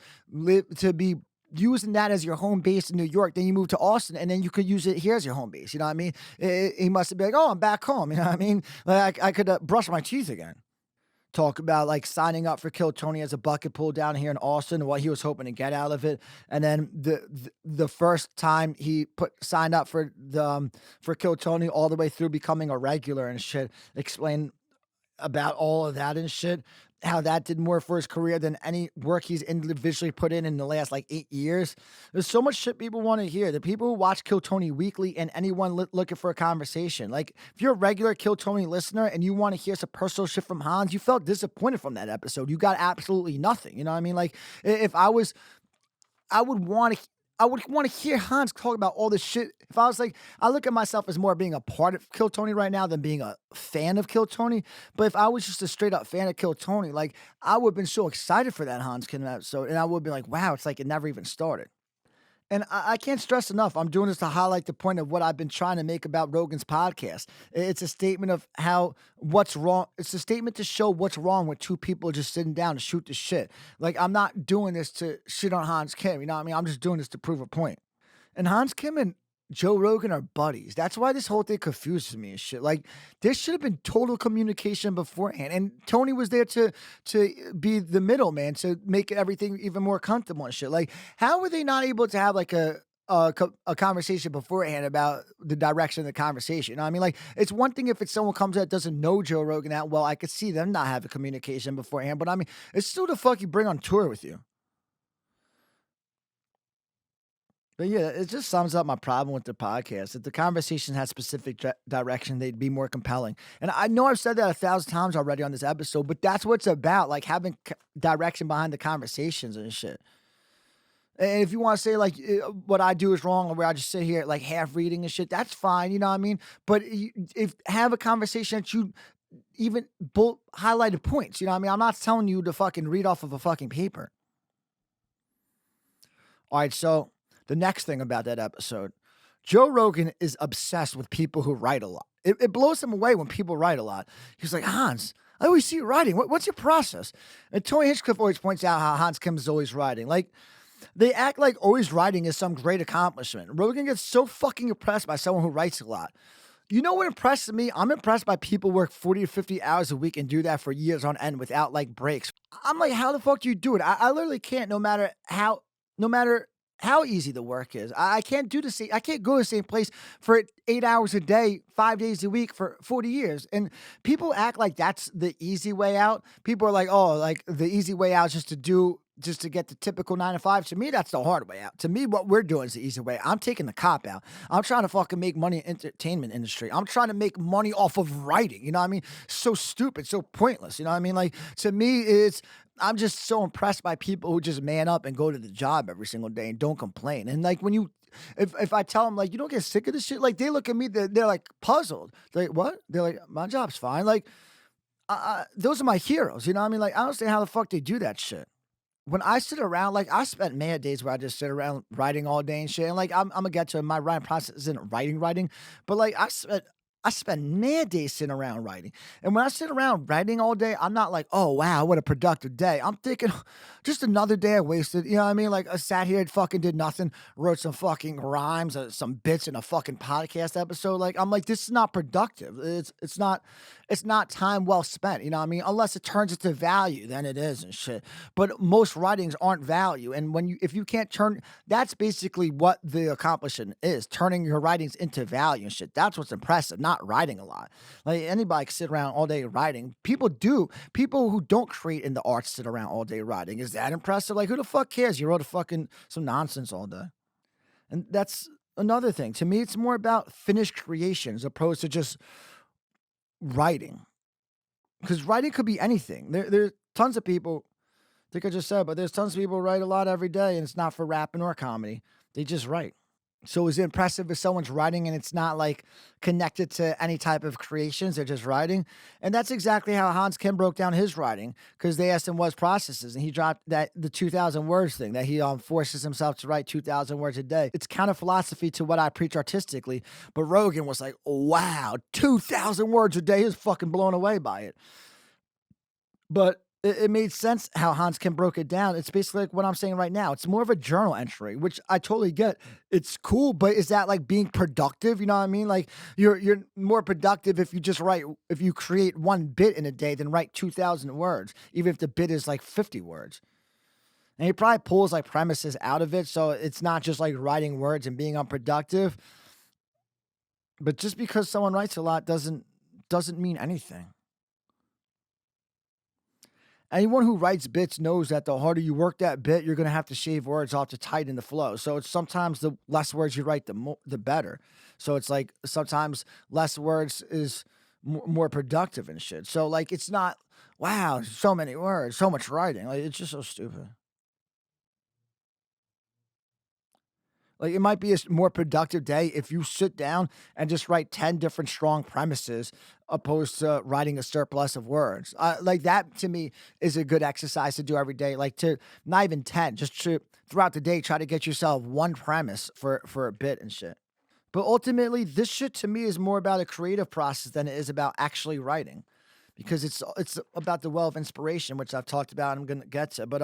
be using that as your home base in New York, then you move to Austin, and then you could use it here as your home base. You know what I mean? He must have been like, oh, I'm back home. You know what I mean? Like, I could brush my teeth again. Talk about like signing up for Kill Tony as a bucket pool down here in Austin, what he was hoping to get out of it, and then the first time he signed up for Kill Tony, all the way through becoming a regular and shit. Explain about all of that and shit. How that did more for his career than any work he's individually put in the last like 8 years. There's so much shit people want to hear. The people who watch Kill Tony weekly, and anyone looking for a conversation. Like, if you're a regular Kill Tony listener and you want to hear some personal shit from Hans, you felt disappointed from that episode. You got absolutely nothing. You know what I mean? Like, if I would want to. I would want to hear Hans talk about all this shit. If I was like, I look at myself as more being a part of Kill Tony right now than being a fan of Kill Tony. But if I was just a straight up fan of Kill Tony, like, I would have been so excited for that Hans Kim episode. And I would be like, wow, it's like it never even started. And I can't stress enough, I'm doing this to highlight the point of what I've been trying to make about Rogan's podcast. It's a statement of what's wrong. It's a statement to show what's wrong with two people just sitting down to shoot the shit. Like, I'm not doing this to shit on Hans Kim. You know what I mean? I'm just doing this to prove a point. And Hans Kim and Joe Rogan are buddies. That's why this whole thing confuses me and shit. Like, there should have been total communication beforehand. And Tony was there to be the middleman, to make everything even more comfortable and shit. Like, how were they not able to have like a conversation beforehand about the direction of the conversation. You know what I mean? Like, it's one thing if it's someone comes that doesn't know Joe Rogan that well. I could see them not having communication beforehand, but I mean, it's still the fuck you bring on tour with you. But yeah, it just sums up my problem with the podcast. If the conversation had specific direction, they'd be more compelling. And I know I've said that 1,000 times already on this episode, but that's what it's about, like having direction behind the conversations and shit. And if you want to say like what I do is wrong, or where I just sit here like half reading and shit, that's fine. You know what I mean? But if have a conversation that you even highlighted points. You know what I mean? I'm not telling you to fucking read off of a fucking paper. All right, so the next thing about that episode, Joe Rogan is obsessed with people who write a lot. It blows him away when people write a lot. He's like, Hans, I always see you writing. What's your process? And Tony Hinchcliffe always points out how Hans Kim is always writing. Like, they act like always writing is some great accomplishment. Rogan gets so fucking impressed by someone who writes a lot. You know what impresses me? I'm impressed by people who work 40 to 50 hours a week and do that for years on end without like breaks. I'm like, how the fuck do you do it? I literally can't, no matter how easy the work is. I can't do the same. I can't go to the same place for 8 hours a day, 5 days a week for 40 years. And people act like that's the easy way out. People are like, oh, like the easy way out is just to get the typical 9 to 5. To me, that's the hard way out. To me, what we're doing is the easy way. I'm taking the cop out. I'm trying to fucking make money in the entertainment industry. I'm trying to make money off of writing. You know what I mean? So stupid, so pointless. You know what I mean? Like, to me, I'm just so impressed by people who just man up and go to the job every single day and don't complain. And like if I tell them like you don't get sick of this shit, like they look at me, they're like puzzled. They're like, what? They're like, my job's fine. Like, those are my heroes. You know what I mean? Like, I don't understand how the fuck they do that shit. When I sit around, like I spent mad days where I just sit around writing all day and shit. And like I'm gonna get to it, my writing process isn't writing, but like I spend mad days sitting around writing. And when I sit around writing all day, I'm not like, oh wow, what a productive day. I'm thinking just another day I wasted. You know what I mean? Like I sat here and fucking did nothing, wrote some fucking rhymes, some bits in a fucking podcast episode. Like I'm like, this is not productive. It's not time well spent. You know what I mean? Unless it turns into value, then it is and shit. But most writings aren't value. And if you can't that's basically what the accomplishment is, turning your writings into value and shit. That's what's impressive, not writing a lot. Like anybody can sit around all day writing. People do. People who don't create in the arts sit around all day writing. Is that impressive? Like who the fuck cares? You wrote a fucking some nonsense all day. And that's another thing. To me, it's more about finished creation as opposed to just writing. Because writing could be anything. There's tons of people, I think I just said, but there's tons of people who write a lot every day and it's not for rapping or comedy. They just write. So is it impressive if someone's writing and it's not like connected to any type of creations? They're just writing. And that's exactly how Hans Kim broke down his writing because they asked him what his processes and he dropped the 2,000 words thing that he forces himself to write 2,000 words a day. It's kind of philosophy to what I preach artistically. But Rogan was like, wow, 2,000 words a day. He was fucking blown away by it. But it made sense how Hans Kim broke it down. It's basically like what I'm saying right now. It's more of a journal entry, which I totally get. It's cool, but is that like being productive? You know what I mean? Like you're more productive if you create one bit in a day than write 2,000 words, even if the bit is like 50 words. And he probably pulls like premises out of it, so it's not just like writing words and being unproductive. But just because someone writes a lot doesn't mean anything. Anyone who writes bits knows that the harder you work that bit, you're going to have to shave words off to tighten the flow. So it's sometimes the less words you write, the better. So it's like sometimes less words is more productive and shit. So like it's not, wow, so many words, so much writing. Like it's just so stupid. Like it might be a more productive day if you sit down and just write 10 different strong premises opposed to writing a surplus of words. Like that to me is a good exercise to do every day. Like to not even 10, just to throughout the day try to get yourself one premise for a bit and shit. But ultimately, this shit to me is more about a creative process than it is about actually writing. Because it's about the well of inspiration, which I've talked about and I'm gonna get to. But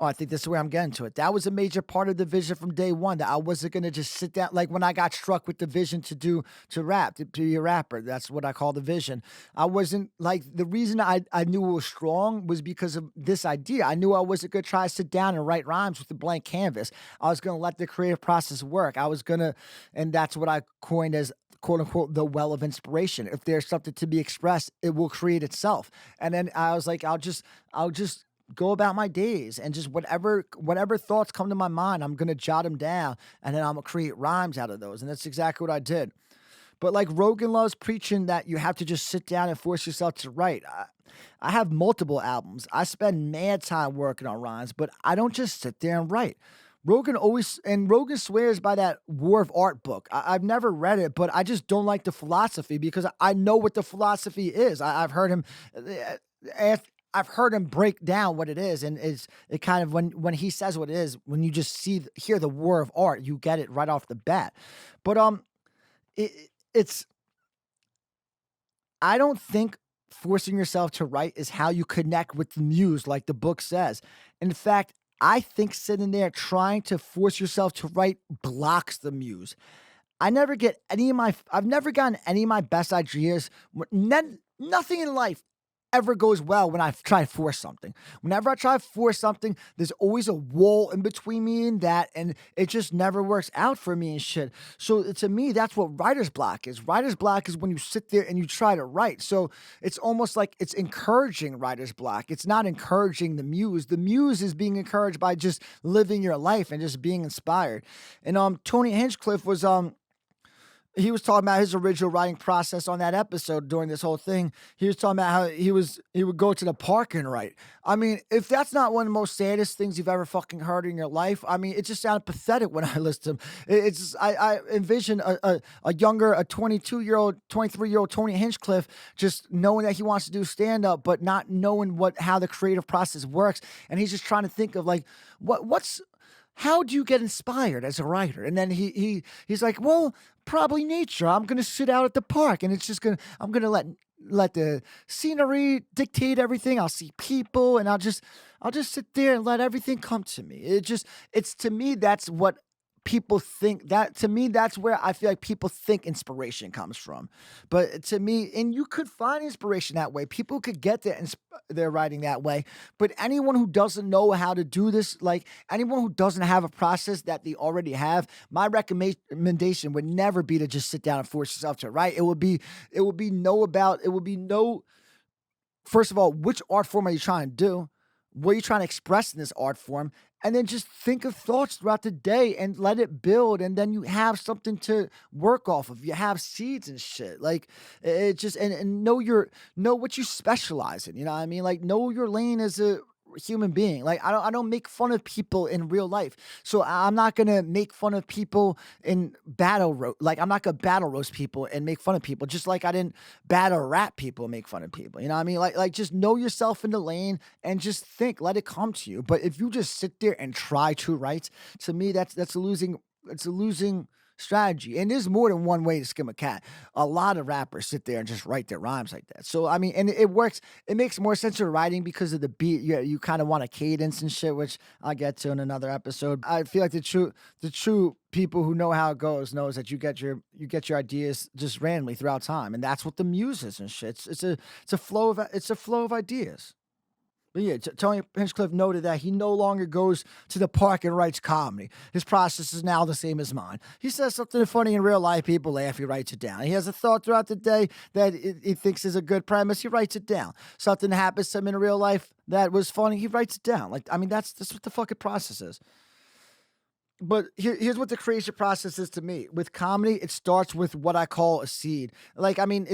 Oh, I think this is where I'm getting to it. That was a major part of the vision from day one, that I wasn't gonna just sit down like when I got struck with the vision to rap, to be a rapper. That's what I call the vision. I wasn't like the reason I knew it was strong was because of this idea. I knew I wasn't gonna try to sit down and write rhymes with a blank canvas. I was gonna let the creative process work. I was gonna, and that's what I coined as quote unquote the well of inspiration. If there's something to be expressed, it will create itself. And then I was like, I'll just go about my days and just whatever thoughts come to my mind, I'm gonna jot them down and then I'm gonna create rhymes out of those. And that's exactly what I did. But like Rogan loves preaching that you have to just sit down and force yourself to write. I have multiple albums. I spend mad time working on rhymes, but I don't just sit there and write. Rogan swears by that War of Art book. I've never read it, but I just don't like the philosophy because I know what the philosophy is. I've heard him. I've heard him break down what it is, and it kind of when he says what it is, when you just hear the War of Art, you get it right off the bat. But it, it's I don't think forcing yourself to write is how you connect with the muse, like the book says. In fact, I think sitting there trying to force yourself to write blocks the muse. I've never gotten any of my best ideas. Nothing in life ever goes well when I try to force something. Whenever I try to force something, there's always a wall in between me and that, and it just never works out for me and shit. So to me, that's what writer's block is. Writer's block is when you sit there and you try to write. So it's almost like it's encouraging writer's block. It's not encouraging the muse. The muse is being encouraged by just living your life and just being inspired. And Tony Hinchcliffe was he was talking about his original writing process on that episode during this whole thing. He was talking about how he would go to the park and write. I mean, if that's not one of the most saddest things you've ever fucking heard in your life, I mean, it just sounded pathetic when I listened to him. I envision a younger, a 22-year-old, 23-year-old Tony Hinchcliffe just knowing that he wants to do stand up, but not knowing how the creative process works, and he's just trying to think of like what's how do you get inspired as a writer? And then he's like, well, probably nature. I'm gonna sit out at the park, and I'm gonna let the scenery dictate everything. I'll see people, and I'll just sit there and let everything come to me. It's to me that's what people think that to me that's where I feel like people think inspiration comes from. But to me, and you could find inspiration that way. People could get their writing that way. But anyone who doesn't know how to do this, like anyone who doesn't have a process that they already have, my recommendation would never be to just sit down and force yourself to write. It would be no, first of all, which art form are you trying to do? What are you trying to express in this art form? And then just think of thoughts throughout the day and let it build. And then you have something to work off of. You have seeds and shit. Like it just, and know what you specialize in. You know what I mean? Like know your lane as a human being. Like I don't make fun of people in real life. So I'm not gonna make fun of people in like I'm not gonna battle roast people and make fun of people, just like I didn't battle rap people and make fun of people. You know what I mean? Like just know yourself in the lane and just think, let it come to you. But if you just sit there and try to write, to me that's a losing strategy. And there's more than one way to skim a cat. A lot of rappers sit there and just write their rhymes like that. So I mean, and it works. It makes more sense for writing because of the beat. You kind of want a cadence and shit, which I'll get to in another episode. I feel like the true people who know how it goes knows that you get your ideas just randomly throughout time, and that's what the muse is and shit. It's a flow of ideas. But yeah, Tony Hinchcliffe noted that he no longer goes to the park and writes comedy. His process is now the same as mine. He says something funny in real life, people laugh, he writes it down. He has a thought throughout the day that he thinks is a good premise, he writes it down. Something happens to him in real life that was funny, he writes it down. Like, I mean, that's what the fucking process is. But here's what the creation process is to me. With comedy, it starts with what I call a seed. Like, I mean,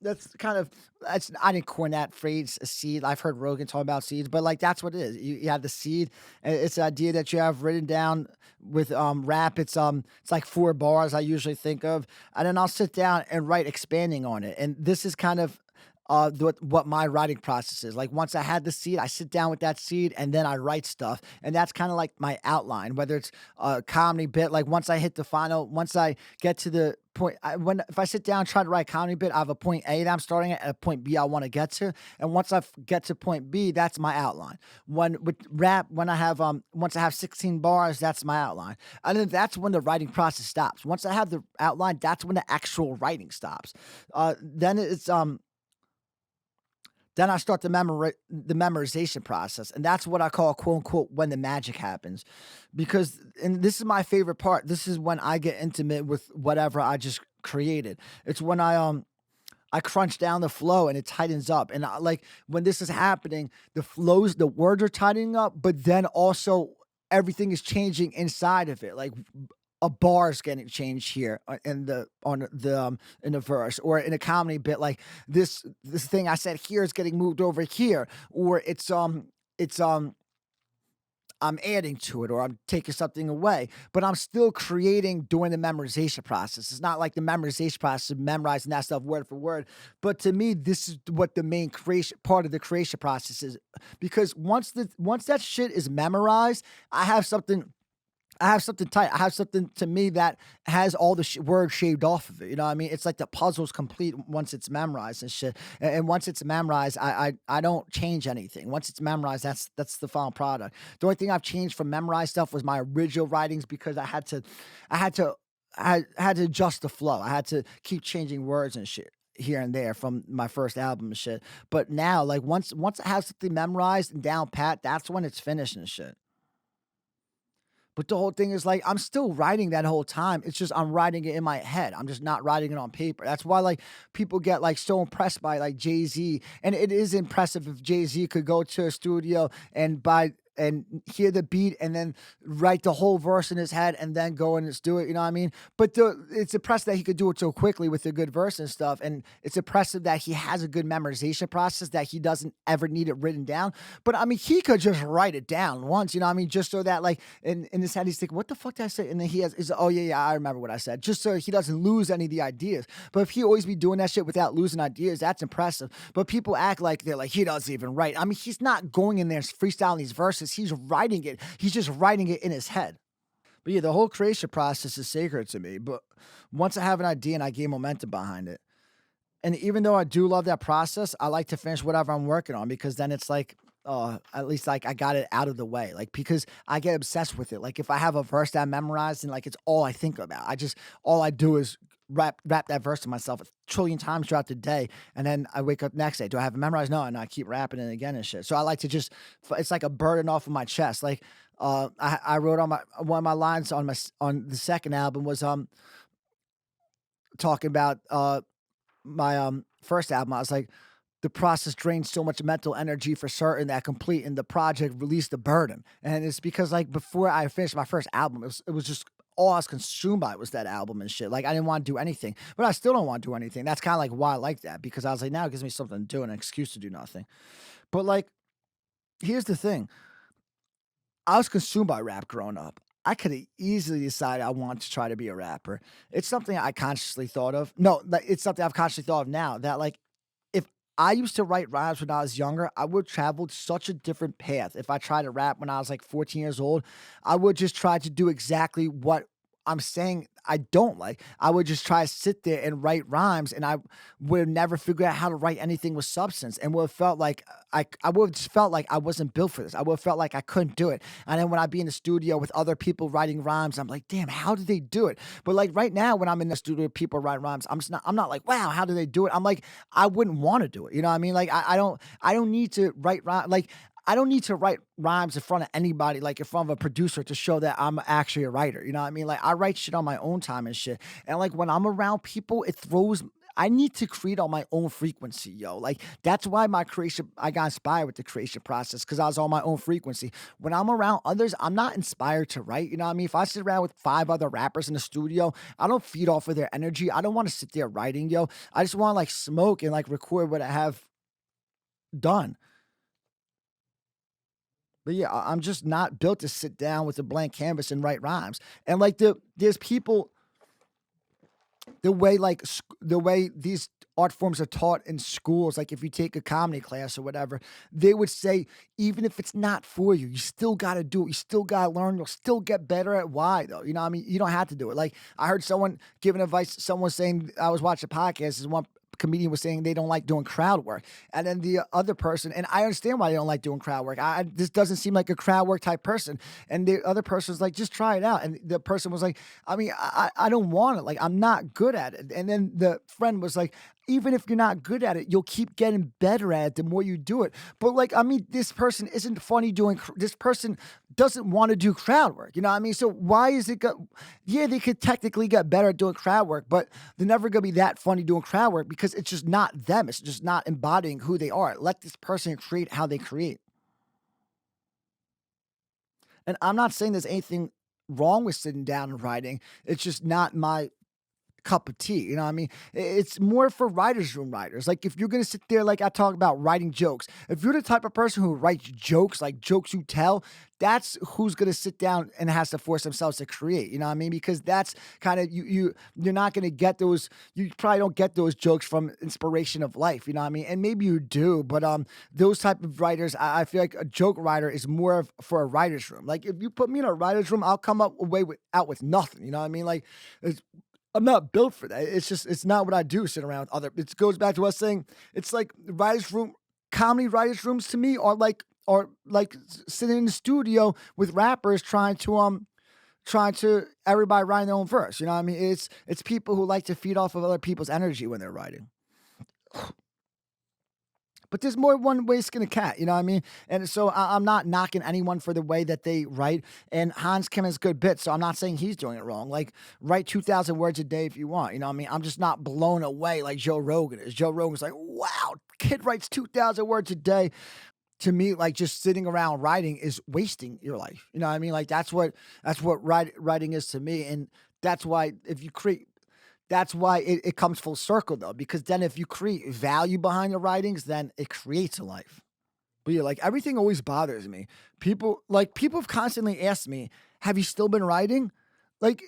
I didn't coin that phrase, a seed. I've heard Rogan talk about seeds, but like that's what it is. You have the seed, and it's the idea that you have written down with rap. It's like 4 bars I usually think of, and then I'll sit down and write expanding on it. And this is kind of what my writing process is. Like once I had the seed, I sit down with that seed and then I write stuff. And that's kind of like my outline, whether it's a comedy bit. Like once I get to the when if I sit down and try to write a comedy bit, I have a point A that I'm starting at, and a point B I want to get to, and once get to point B, that's my outline. When with rap, when I have once I have 16 bars, that's my outline, and then that's when the writing process stops. Once I have the outline, that's when the actual writing stops. Then I start the memorization process, and that's what I call quote unquote when the magic happens, because and this is my favorite part. This is when I get intimate with whatever I just created. It's when I crunch down the flow and it tightens up. And like when this is happening, the words are tightening up, but then also everything is changing inside of it. Like a bar is getting changed here in the verse, or in a comedy bit. Like this thing I said here is getting moved over here, or it's I'm adding to it or I'm taking something away, but I'm still creating during the memorization process. It's not like the memorization process of memorizing that stuff word for word. But to me, this is what the main creation part of the creation process is. Because once that shit is memorized, I have something I have something tight. I have something to me that has all the words shaved off of it. You know what I mean? It's like the puzzle's complete once it's memorized and shit. And once it's memorized, I don't change anything. Once it's memorized, that's the final product. The only thing I've changed from memorized stuff was my original writings because I had to I had to adjust the flow. I had to keep changing words and shit here and there from my first album and shit. But now, like once I have something memorized and down pat, that's when it's finished and shit. But the whole thing is like I'm still writing that whole time. It's just I'm writing it in my head. I'm just not writing it on paper. That's why like people get like so impressed by like Jay-Z. And it is impressive if Jay-Z could go to a studio and hear the beat and then write the whole verse in his head and then go and just do it, you know what I mean? But it's impressive that he could do it so quickly with a good verse and stuff. And it's impressive that he has a good memorization process that he doesn't ever need it written down. But I mean, he could just write it down once, you know what I mean? Just so that like in his head, he's thinking, what the fuck did I say? And then oh yeah, yeah, I remember what I said. Just so he doesn't lose any of the ideas. But if he always be doing that shit without losing ideas, that's impressive. But people act like they're like, he doesn't even write. I mean, he's not going in there freestyling these verses. He's writing it. He's just writing it in his head. But yeah, the whole creation process is sacred to me. But once I have an idea and I gain momentum behind it, and even though I do love that process, I like to finish whatever I'm working on because then it's like, at least like I got it out of the way. Like because I get obsessed with it. Like if I have a verse that I memorized and like it's all I think about, all I do is rap that verse to myself a trillion times throughout the day, and then I wake up next day. Do I have it memorized? No, and I keep rapping it again and shit. So I like to just, it's like a burden off of my chest. Like I wrote on my one of my lines on on the second album was talking about my first album. I was like, the process drained so much mental energy for certain that completing the project released the burden. And it's because like before I finished my first album, it was just all I was consumed by was that album and shit. Like I didn't want to do anything, but I still don't want to do anything. That's kind of like why I like that because I was like, now it gives me something to do and an excuse to do nothing. But like, here's the thing: I was consumed by rap growing up. I could have easily decided I want to try to be a rapper. It's something I consciously thought of. No, like it's something I've consciously thought of now that like if I used to write rhymes when I was younger, I would travel such a different path. If I tried to rap when I was like 14 years old, I would just try to do exactly what I'm saying I don't like. I would just try to sit there and write rhymes, and I would never figure out how to write anything with substance, and would have felt like I would have just felt like I wasn't built for this. I would have felt like I couldn't do it. And then when I'd be in the studio with other people writing rhymes, I'm like, damn, how did they do it? But like right now, when I'm in the studio with people writing rhymes, I'm not like, wow, how do they do it? I'm like, I wouldn't want to do it. You know what I mean? Like I don't need to write rhyme like I don't need to write rhymes in front of anybody, like in front of a producer to show that I'm actually a writer. You know what I mean? Like I write shit on my own time and shit. And like when I'm around people, I need to create on my own frequency, yo. Like that's why I got inspired with the creation process because I was on my own frequency. When I'm around others, I'm not inspired to write. You know what I mean? If I sit around with five other rappers in the studio, I don't feed off of their energy. I don't want to sit there writing, yo. I just want to like smoke and like record what I have done. But yeah, I'm just not built to sit down with a blank canvas and write rhymes. And like there's people The way like the way these art forms are taught in schools, like if you take a comedy class or whatever, they would say even if it's not for you, you still got to do it. You still got to learn. You'll still get better at why though. You know, what I mean, you don't have to do it. Like I heard someone giving advice. Someone saying I was watching a podcast. And one comedian was saying they don't like doing crowd work, and then the other person, and I understand why they don't like doing crowd work. This doesn't seem like a crowd work type person, and the other person was like, just try it out, and the person was like, I mean, I don't want it. Like, I'm not good at it. And then the friend was like, even if you're not good at it, you'll keep getting better at it the more you do it. But like, I mean, this person isn't funny doing, this person doesn't want to do crowd work. You know what I mean? So why is it, yeah, they could technically get better at doing crowd work, but they're never going to be that funny doing crowd work because it's just not them. It's just not embodying who they are. Let this person create how they create. And I'm not saying there's anything wrong with sitting down and writing. It's just not my cup of tea. You know what I mean? It's more for writers' room writers. Like if you're gonna sit there, like I talk about writing jokes. If you're the type of person who writes jokes, like jokes you tell, that's who's gonna sit down and has to force themselves to create. You know what I mean? Because that's kind of you're not gonna get those. You probably don't get those jokes from inspiration of life. You know what I mean? And maybe you do, but those type of writers, I feel like a joke writer is more of for a writer's room. Like if you put me in a writer's room, I'll come up away with out with nothing. You know what I mean? Like it's I'm not built for that. It's just it's not what I do. Sit around with other. It goes back to us saying it's like writers' room, comedy writers' rooms to me are like sitting in the studio with rappers trying to everybody writing their own verse. You know what I mean? It's people who like to feed off of other people's energy when they're writing. But there's more one way to skin a cat, you know what I mean? And so I'm not knocking anyone for the way that they write. And Hans Kim has good bits, so I'm not saying he's doing it wrong. Like, write 2,000 words a day if you want, you know what I mean? I'm just not blown away like Joe Rogan is. Joe Rogan's like, wow, kid writes 2,000 words a day. To me, like just sitting around writing is wasting your life. You know what I mean? Like that's what writing is to me. And that's why if you create that's why it comes full circle though, because then if you create value behind the writings, then it creates a life. But yeah, like everything always bothers me. People have constantly asked me, "Have you still been writing?" Like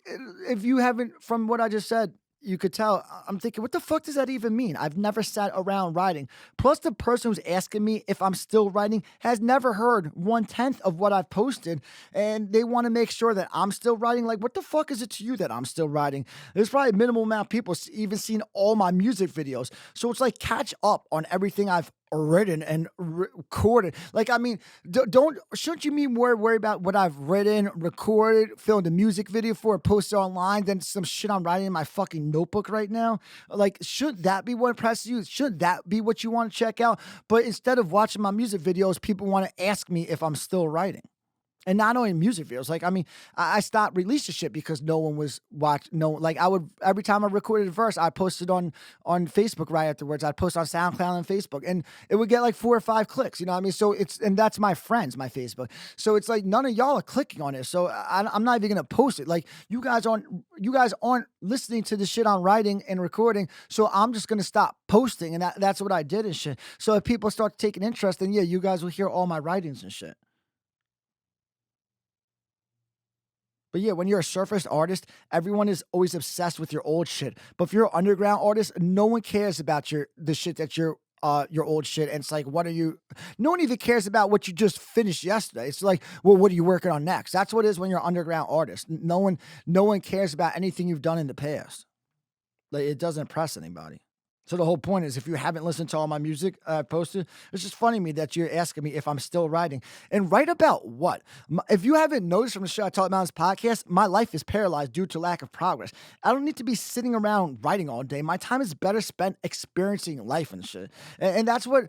if you haven't, from what I just said, you could tell. I'm thinking, what the fuck does that even mean? I've never sat around writing. Plus, the person who's asking me if I'm still writing has never heard 1/10 of what I've posted, and they want to make sure that I'm still writing. Like, what the fuck is it to you that I'm still writing? There's probably a minimal amount of people even seen all my music videos, so it's like catch up on everything I've written and recorded. Like, I mean, don't shouldn't you be more worried about what I've written, recorded, filmed a music video for, and posted online than some shit I'm writing in my fucking notebook right now? Like, should that be what impresses you? Should that be what you want to check out? But instead of watching my music videos, people want to ask me if I'm still writing. And not only music videos, like I mean, I stopped releasing shit because no one was watching. No, like I would every time I recorded a verse, I posted on Facebook right afterwards. I'd post on SoundCloud and Facebook, and it would get like 4 or 5 clicks. You know what I mean? So it's and that's my friends, my Facebook. So it's like none of y'all are clicking on it. So I'm not even gonna post it. Like you guys aren't listening to the shit I'm writing and recording. So I'm just gonna stop posting, and that's what I did and shit. So if people start taking interest, then yeah, you guys will hear all my writings and shit. But yeah, when you're a surface artist, everyone is always obsessed with your old shit. But if you're an underground artist, no one cares about the shit that your old shit. And it's like, what are you no one even cares about what you just finished yesterday. It's like, well, what are you working on next? That's what it is when you're an underground artist. No one cares about anything you've done in the past. Like it doesn't impress anybody. So the whole point is, if you haven't listened to all my music I posted, it's just funny to me that you're asking me if I'm still writing. And write about what? If you haven't noticed from the show I talked about on this podcast, my life is paralyzed due to lack of progress. I don't need to be sitting around writing all day. My time is better spent experiencing life and shit. And that's what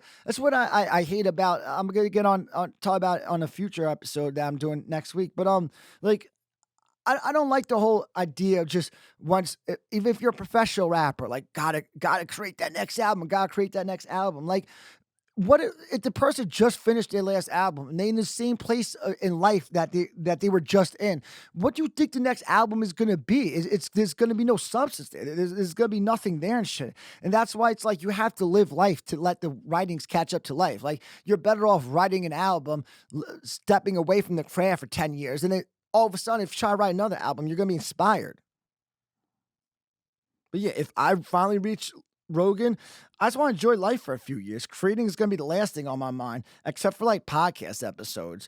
I hate about. I'm gonna get on talk about it on a future episode that I'm doing next week. But like I don't like the whole idea of just once, even if you're a professional rapper, like gotta create that next album, gotta create that next album. Like, what if the person just finished their last album and they in the same place in life that they were just in? What do you think the next album is gonna be? It's there's gonna be no substance there. There's gonna be nothing there and shit. And that's why it's like you have to live life to let the writings catch up to life. Like you're better off writing an album, stepping away from the craft for 10 years, and then all of a sudden, if you try to write another album, you're gonna be inspired. But yeah, if I finally reach Rogan, I just want to enjoy life for a few years. Creating is going to be the last thing on my mind, except for like podcast episodes.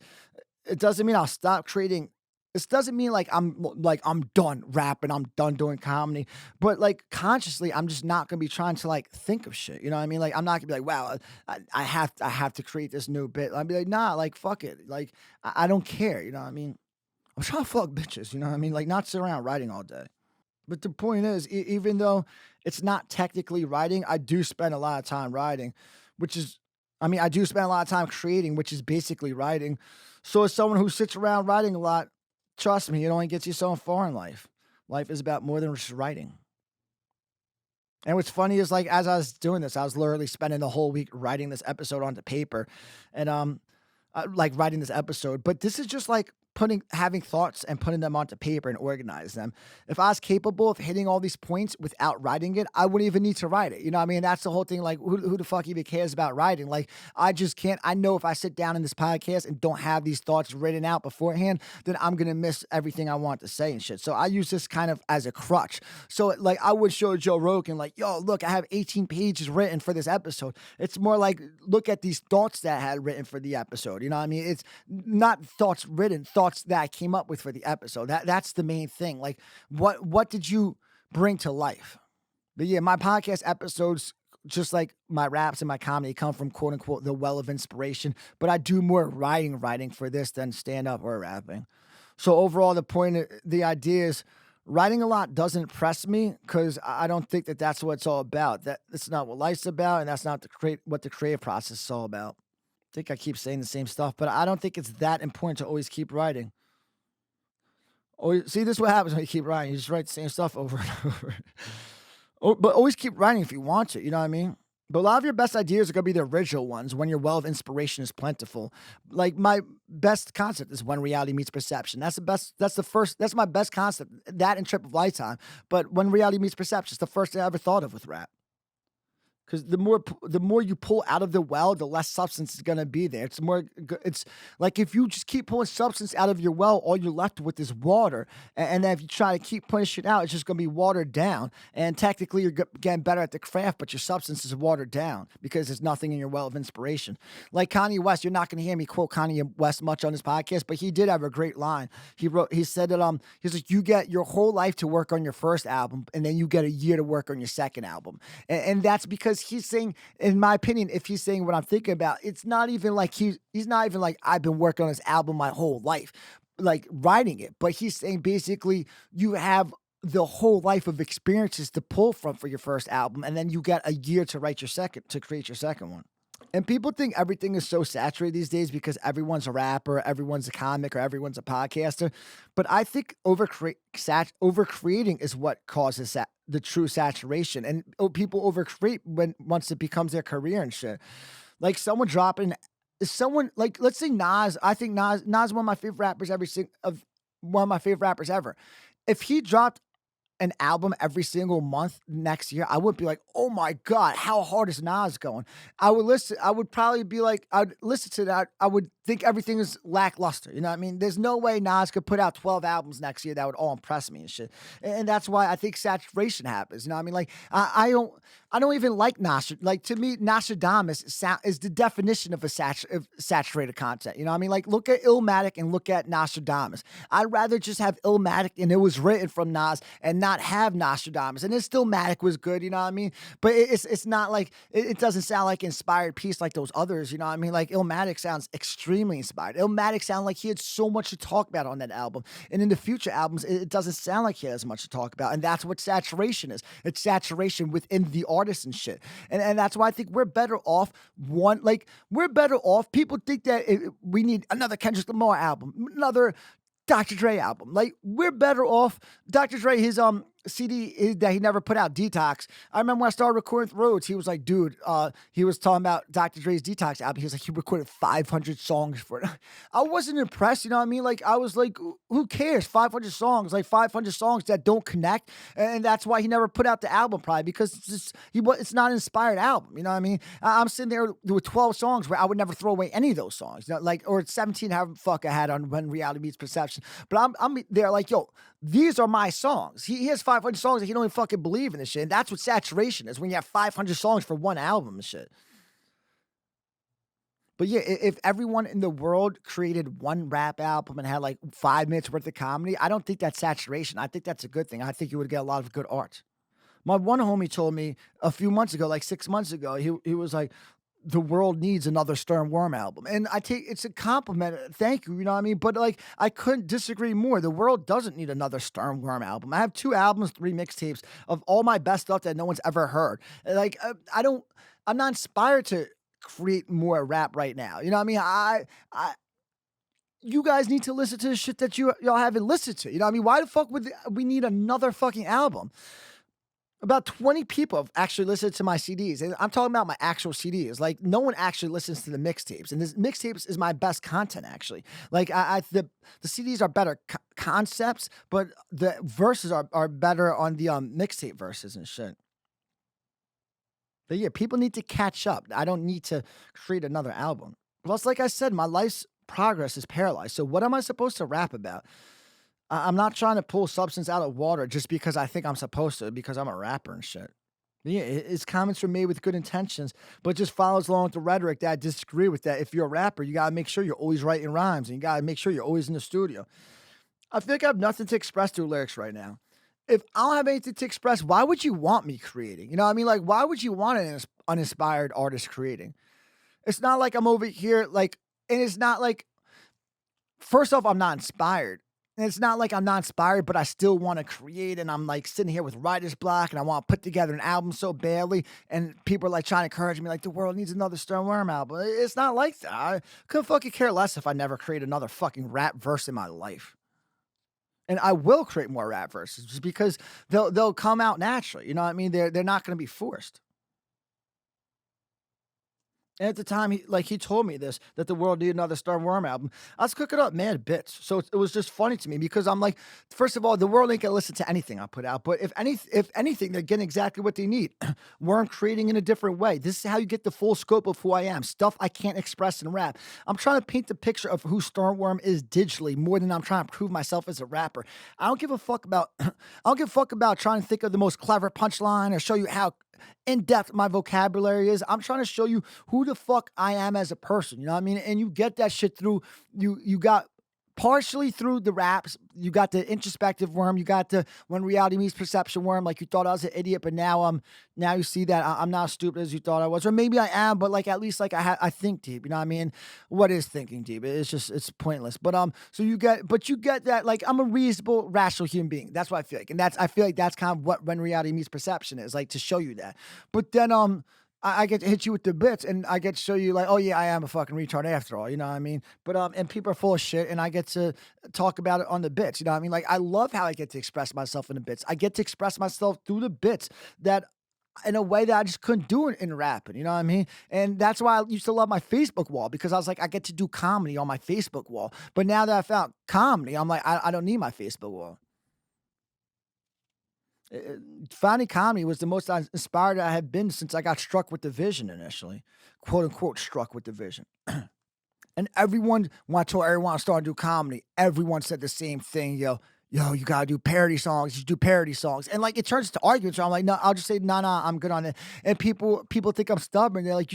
It doesn't mean I'll stop creating. This doesn't mean like I'm done rapping, I'm done doing comedy, but like consciously, I'm just not gonna be trying to like think of shit. You know what I mean? Like I'm not gonna be like, wow, I have to create this new bit. I'll be like, nah, like fuck it, like I don't care. You know what I mean? I'm trying to fuck bitches. You know what I mean? Like not sit around writing all day. But the point is, even though it's not technically writing, I do spend a lot of time writing, which is, I mean, I do spend a lot of time creating, which is basically writing. So, as someone who sits around writing a lot, trust me, it only gets you so far in life. Life is about more than just writing. And what's funny is, like, as I was doing this, I was literally spending the whole week writing this episode onto paper, and like writing this episode. But this is just like having thoughts and putting them onto paper and organize them. If I was capable of hitting all these points without writing it, I wouldn't even need to write it. You know what I mean? That's the whole thing. Like, who the fuck even cares about writing? Like, I just can't. I know if I sit down in this podcast and don't have these thoughts written out beforehand, then I'm gonna miss everything I want to say and shit. So I use this kind of as a crutch. So like, I would show Joe Rogan, like, yo, look, I have 18 pages written for this episode. It's more like, look at these thoughts that I had written for the episode. You know what I mean? It's not thoughts written, thoughts that I came up with for the episode. That's the main thing. Like, what did you bring to life? But yeah, my podcast episodes, just like my raps and my comedy, come from quote unquote the well of inspiration. But I do more writing for this than stand up or rapping. So overall, the idea is writing a lot doesn't impress me because I don't think that that's what it's all about. That's not what life's about, and that's not what the creative process is all about. I think I keep saying the same stuff, but I don't think it's that important to always keep writing. Always, see, this is what happens when you keep writing. You just write the same stuff over and over. But always keep writing if you want to, you know what I mean? But a lot of your best ideas are going to be the original ones when your well of inspiration is plentiful. Like my best concept is when reality meets perception. That's my best concept. That and Trip of Lifetime. But when reality meets perception, it's the first thing I ever thought of with rap. Because the more you pull out of the well, the less substance is gonna be there. It's like if you just keep pulling substance out of your well, all you're left with is water. And then if you try to keep pushing it out, it's just gonna be watered down. And technically, you're getting better at the craft, but your substance is watered down because there's nothing in your well of inspiration. Like Kanye West, you're not gonna hear me quote Kanye West much on this podcast, but he did have a great line. He said that he's like, you get your whole life to work on your first album, and then you get a year to work on your second album, and that's because he's saying, in my opinion, if he's saying what I'm thinking about, it's not even like he's not even like I've been working on this album my whole life, like writing it. But he's saying basically you have the whole life of experiences to pull from for your first album, and then you get a year to create your second one. And people think everything is so saturated these days because everyone's a rapper, everyone's a comic, or everyone's a podcaster. But I think overcreating is what causes the true saturation. And people overcreate once it becomes their career and shit. Like someone like, let's say Nas. I think Nas is one of my favorite rappers one of my favorite rappers ever. If he dropped an album every single month next year, I would be like, oh my God, how hard is Nas going? I would probably be like, I'd listen to that. I would think everything is lackluster. You know what I mean? There's no way Nas could put out 12 albums next year that would all impress me and shit. And that's why I think saturation happens. You know what I mean? Like, I don't even like Like, to me, Nostradamus is the definition of of saturated content. You know what I mean? Like, look at Illmatic and look at Nostradamus. I'd rather just have Illmatic and it was written from Nas and not have Nostradamus. And it's still Matic was good, you know what I mean? But it's not like, it doesn't sound like inspired piece like those others, you know what I mean? Like, Illmatic sounds extremely inspired. Illmatic sounded like he had so much to talk about on that album. And in the future albums, it doesn't sound like he has much to talk about. And that's what saturation is. It's saturation within the artist and shit. And that's why I think we're better off we're better off. People think that we need another Kendrick Lamar album, another Dr. Dre album. Like, we're better off. Dr. Dre, his CD that he never put out, Detox. I remember when I started recording with Rhodes, he was like, dude, he was talking about Dr. Dre's Detox album. He was like, he recorded 500 songs for it. I wasn't impressed, you know what I mean? Like, I was like, who cares? 500 songs, like 500 songs that don't connect. And that's why he never put out the album, probably, because it's not an inspired album, you know what I mean? I'm sitting there with 12 songs where I would never throw away any of those songs, you know, like, or 17, however fuck I had on When Reality Meets Perception. But I'm there like, yo, these are my songs. He has 500 songs that he don't even fucking believe in this shit. And that's what saturation is, when you have 500 songs for one album and shit. But yeah, if everyone in the world created one rap album and had like 5 minutes worth of comedy, I don't think that's saturation. I think that's a good thing. I think you would get a lot of good art. My one homie told me a few months ago, like 6 months ago, he was like, the world needs another Stern Worm album. And I take it's a compliment. Thank you. You know what I mean? But like, I couldn't disagree more. The world doesn't need another Stern Worm album. I have 2 albums, 3 mixtapes of all my best stuff that no one's ever heard. Like, I'm not inspired to create more rap right now. You know what I mean? You guys need to listen to the shit that y'all haven't listened to. You know what I mean? Why the fuck would we need another fucking album? About 20 people have actually listened to my CDs, and I'm talking about my actual CDs. Like, no one actually listens to the mixtapes, and this mixtapes is my best content, actually. Like, the CDs are better concepts, but the verses are better on the mixtape verses and shit. But yeah, people need to catch up. I don't need to create another album. Plus, like I said, my life's progress is paralyzed. So what am I supposed to rap about? I'm not trying to pull substance out of water just because I think I'm supposed to, because I'm a rapper and shit. Yeah, his comments are made with good intentions, but just follows along with the rhetoric that I disagree with. That if you're a rapper, you gotta make sure you're always writing rhymes, and you gotta make sure you're always in the studio. I feel like I have nothing to express through lyrics right now. If I don't have anything to express, why would you want me creating? You know what I mean? Like, why would you want an uninspired artist creating? It's not like I'm over here, like, and it's not like, first off, I'm not inspired. And it's not like I'm not inspired, but I still want to create. And I'm like sitting here with writer's block and I want to put together an album so badly. And people are like trying to encourage me, like, the world needs another Stern Worm album. It's not like that. I could fucking care less if I never create another fucking rap verse in my life. And I will create more rap verses just because they'll come out naturally. You know what I mean? They're not going to be forced. And at the time, he told me this, that the world needed another Star Worm album. I was cooking up mad bits, so it was just funny to me because I'm like, first of all, the world ain't gonna listen to anything I put out, but if anything, they're getting exactly what they need. Worm creating in a different way. This is how you get the full scope of who I am. Stuff I can't express in rap. I'm trying to paint the picture of who Stormworm is digitally more than I'm trying to prove myself as a rapper. I don't give a fuck about. I don't give a fuck about trying to think of the most clever punchline or show you how in depth my vocabulary is. I'm trying to show you who the fuck I am as a person. You know what I mean? And you get that shit through you got partially through the raps. You got the introspective worm. You got the when reality meets perception worm. Like, you thought I was an idiot, but now you see that I'm not as stupid as you thought I was, or maybe I am, but like at least like I think deep. You know what I mean? What is thinking deep? It's pointless. But so you get that, like, I'm a reasonable, rational human being. That's what I feel like, and I feel like that's kind of what when reality meets perception is, like, to show you that. But then I get to hit you with the bits, and I get to show you, like, oh yeah, I am a fucking retard after all. You know what I mean? But and people are full of shit, and I get to talk about it on the bits. You know what I mean? Like, I love how I get to express myself in the bits. I get to express myself through the bits that in a way that I just couldn't do it in rapping. You know what I mean? And that's why I used to love my Facebook wall, because I was like, I get to do comedy on my Facebook wall. But now that I found comedy, I'm like, I don't need my Facebook wall. Finding comedy was the most inspired I have been since I got struck with the vision initially, quote unquote, struck with the vision. And everyone, when I told everyone I started to do comedy, everyone said the same thing, yo, you gotta do parody songs. You do parody songs, and like it turns to arguments. So I'm like, no, I'll just say, no, I'm good on it. And people think I'm stubborn. They're like,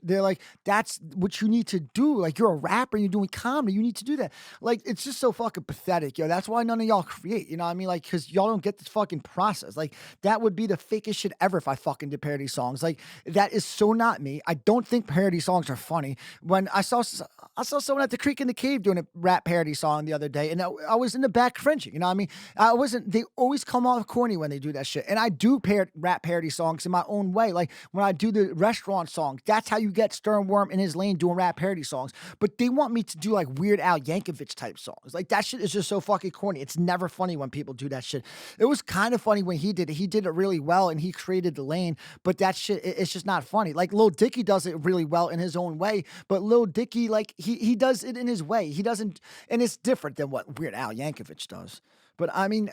they're like, that's what you need to do. Like, you're a rapper, and you're doing comedy. You need to do that. Like, it's just so fucking pathetic, yo. That's why none of y'all create. You know what I mean? Like, because y'all don't get this fucking process. Like, that would be the fakest shit ever if I fucking did parody songs. Like, that is so not me. I don't think parody songs are funny. When I saw someone at the Creek in the Cave doing a rap parody song the other day, and I was in the back cringing. You know what I mean? They always come off corny when they do that shit. And I do rap parody songs in my own way. Like, when I do the restaurant song, that's how you get Stern Worm in his lane doing rap parody songs. But they want me to do like Weird Al Yankovic type songs. Like, that shit is just so fucking corny. It's never funny when people do that shit. It was kind of funny when he did it. He did it really well and he created the lane, but that shit, it's just not funny. Like, Lil Dicky does it really well in his own way, but Lil Dicky, like, he does it in his way. He doesn't, and it's different than what Weird Al Yankovic does. But I mean,